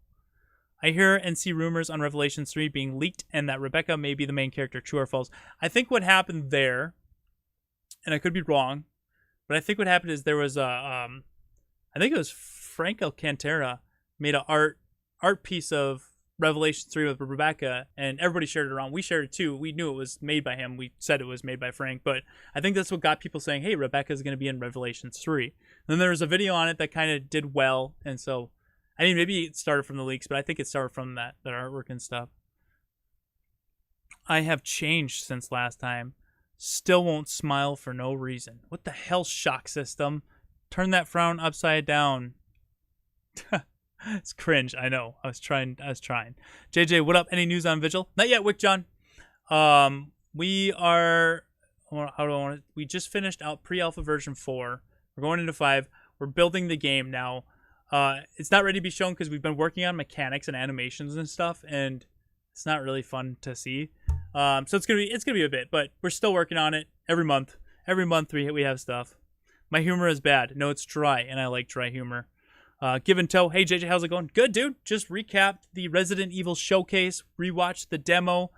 I hear and see rumors on Revelations 3 being leaked and that Rebecca may be the main character. True or false? I think what happened there, and I could be wrong, But I think what happened is there was a, I think it was Frank Alcantara made an art piece of Revelation 3 with Rebecca, and everybody shared it around. We shared it too. We knew it was made by him. We said it was made by Frank, but I think that's what got people saying, hey, Rebecca's going to be in Revelation 3. And then there was a video on it that kind of did well, and so, I mean, maybe it started from the leaks, but I think it started from that artwork and stuff. I have changed since last time. Still won't smile for no reason. What the hell, shock system? Turn that frown upside down. It's cringe. I know. I was trying. JJ, what up? Any news on Vigil? Not yet, Wick John. We are. How do I want to? We just finished out pre-alpha version 4. We're going into 5. We're building the game now. It's not ready to be shown because we've been working on mechanics and animations and stuff, and it's not really fun to see. So it's gonna be a bit, but we're still working on it every month. Every month we have stuff. My humor is bad. No, it's dry, and I like dry humor. Give and Toe. Hey, JJ, how's it going? Good, dude. Just recapped the Resident Evil showcase. Rewatched the demo.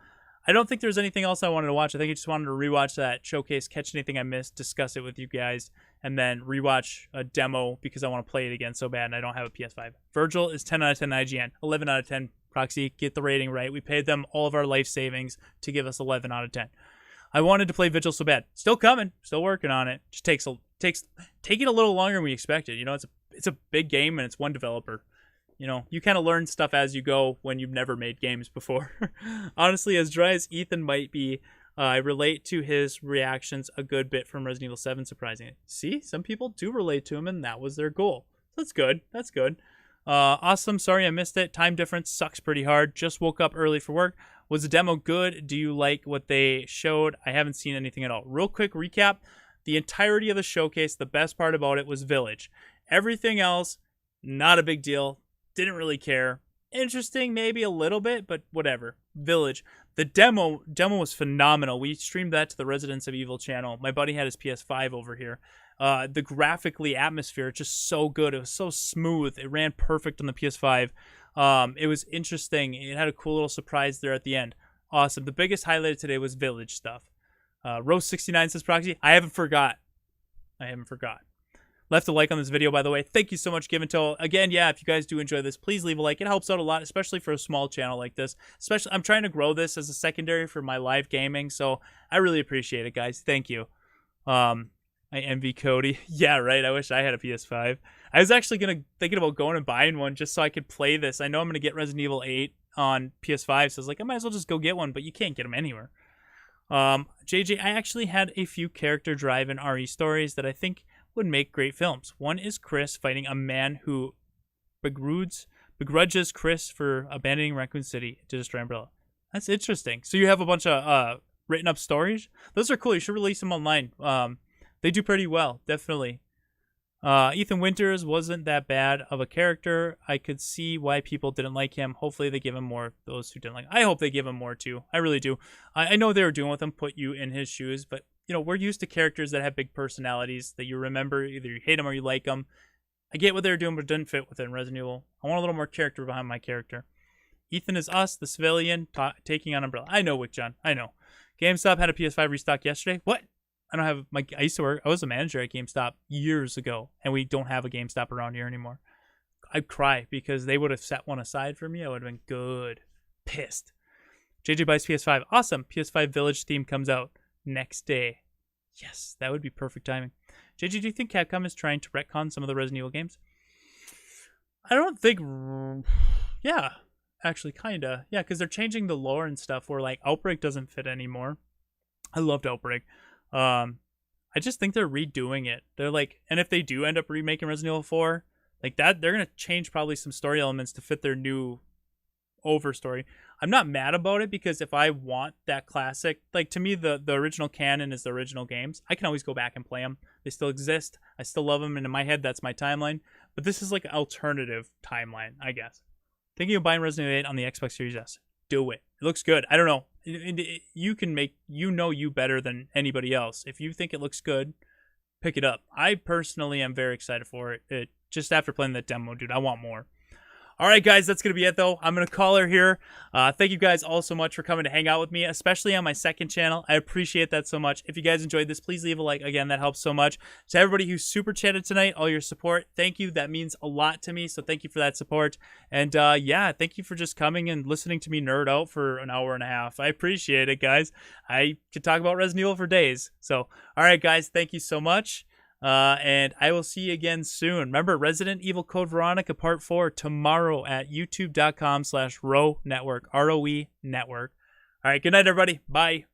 I don't think there's anything else I wanted to watch. I think I just wanted to rewatch that showcase, catch anything I missed, discuss it with you guys, and then rewatch a demo because I want to play it again so bad and I don't have a PS5. Virgil is 10 out of 10 IGN. 11 out of 10 Proxy. Get the rating right. We paid them all of our life savings to give us 11 out of 10. I wanted to play Vigil so bad. Still coming. Still working on it. Just taking a little longer than we expected. You know, it's a big game and it's one developer. You know, you kind of learn stuff as you go when you've never made games before. Honestly, as dry as Ethan might be, I relate to his reactions a good bit from Resident Evil 7, surprisingly. See, some people do relate to him, and that was their goal. That's good. That's good. Awesome. Sorry I missed it. Time difference sucks pretty hard. Just woke up early for work. Was the demo good? Do you like what they showed? I haven't seen anything at all. Real quick recap. The entirety of the showcase, the best part about it was Village. Everything else, not a big deal. Didn't really care. Interesting, maybe a little bit, but whatever. Village. The demo was phenomenal. We streamed that to the Residents of Evil channel. My buddy had his PS5 over here. The graphically atmosphere, just so good. It was so smooth. It ran perfect on the PS5. It was interesting. It had a cool little surprise there at the end. Awesome. The biggest highlight today was Village stuff. Rose69 says, Proxy, I haven't forgot. Left a like on this video, by the way. Thank you so much, Give and Toe. Again, yeah, if you guys do enjoy this, please leave a like. It helps out a lot, especially for a small channel like this. Especially, I'm trying to grow this as a secondary for my live gaming, so I really appreciate it, guys. Thank you. I envy Cody. Yeah, right. I wish I had a PS5. I was actually thinking about going and buying one just so I could play this. I know I'm gonna get Resident Evil 8 on PS5, so I was like, I might as well just go get one, but you can't get them anywhere. JJ, I actually had a few character drive and RE stories that I think would make great films. One is Chris fighting a man who begrudges Chris for abandoning Raccoon City to destroy Umbrella. That's interesting. So you have a bunch of written up stories? Those are cool. You should release them online. They do pretty well, definitely. Ethan Winters wasn't that bad of a character. I could see why people didn't like him. Hopefully they give him more, those who didn't like him. I hope they give him more too. I really do. I know they were doing with him, put you in his shoes, but you know, we're used to characters that have big personalities that you remember. Either you hate them or you like them. I get what they were doing, but it didn't fit within Resident Evil. I want a little more character behind my character. Ethan is us, the civilian, taking on Umbrella. I know, Wick John. I know. GameStop had a PS5 restock yesterday. What? I don't have I used to work. I was a manager at GameStop years ago, and we don't have a GameStop around here anymore. I'd cry because they would have set one aside for me. I would have been good. Pissed. JJ buys PS5. Awesome. PS5 Village theme comes out next day. Yes, that would be perfect timing. JJ, do you think Capcom is trying to retcon some of the Resident Evil games? I don't think... Yeah, actually, kinda. Yeah, because they're changing the lore and stuff where, like, Outbreak doesn't fit anymore. I loved Outbreak. I just think they're redoing it. They're like... And if they do end up remaking Resident Evil 4, like that, they're going to change probably some story elements to fit their new overstory. I'm not mad about it because if I want that classic, like to me the original canon is the original games. I can always go back and play them. They still exist. I still love them, and in my head that's my timeline. But this is like an alternative timeline, I guess. Thinking of buying Resident Evil 8 on the Xbox Series S. Do it. It looks good. I don't know. You can make you better than anybody else. If you think it looks good, pick it up. I personally am very excited for it. Just after playing that demo, dude, I want more. All right, guys, that's going to be it, though. I'm going to call her here. Thank you guys all so much for coming to hang out with me, especially on my second channel. I appreciate that so much. If you guys enjoyed this, please leave a like. Again, that helps so much. To everybody who super chatted tonight, all your support, thank you. That means a lot to me, so thank you for that support. And yeah, thank you for just coming and listening to me nerd out for an hour and a half. I appreciate it, guys. I could talk about Resident Evil for days. So, all right, guys, thank you so much. And I will see you again soon. Remember, Resident Evil Code Veronica Part 4 tomorrow at youtube.com/ROE Network. ROE Network. All right, good night, everybody. Bye.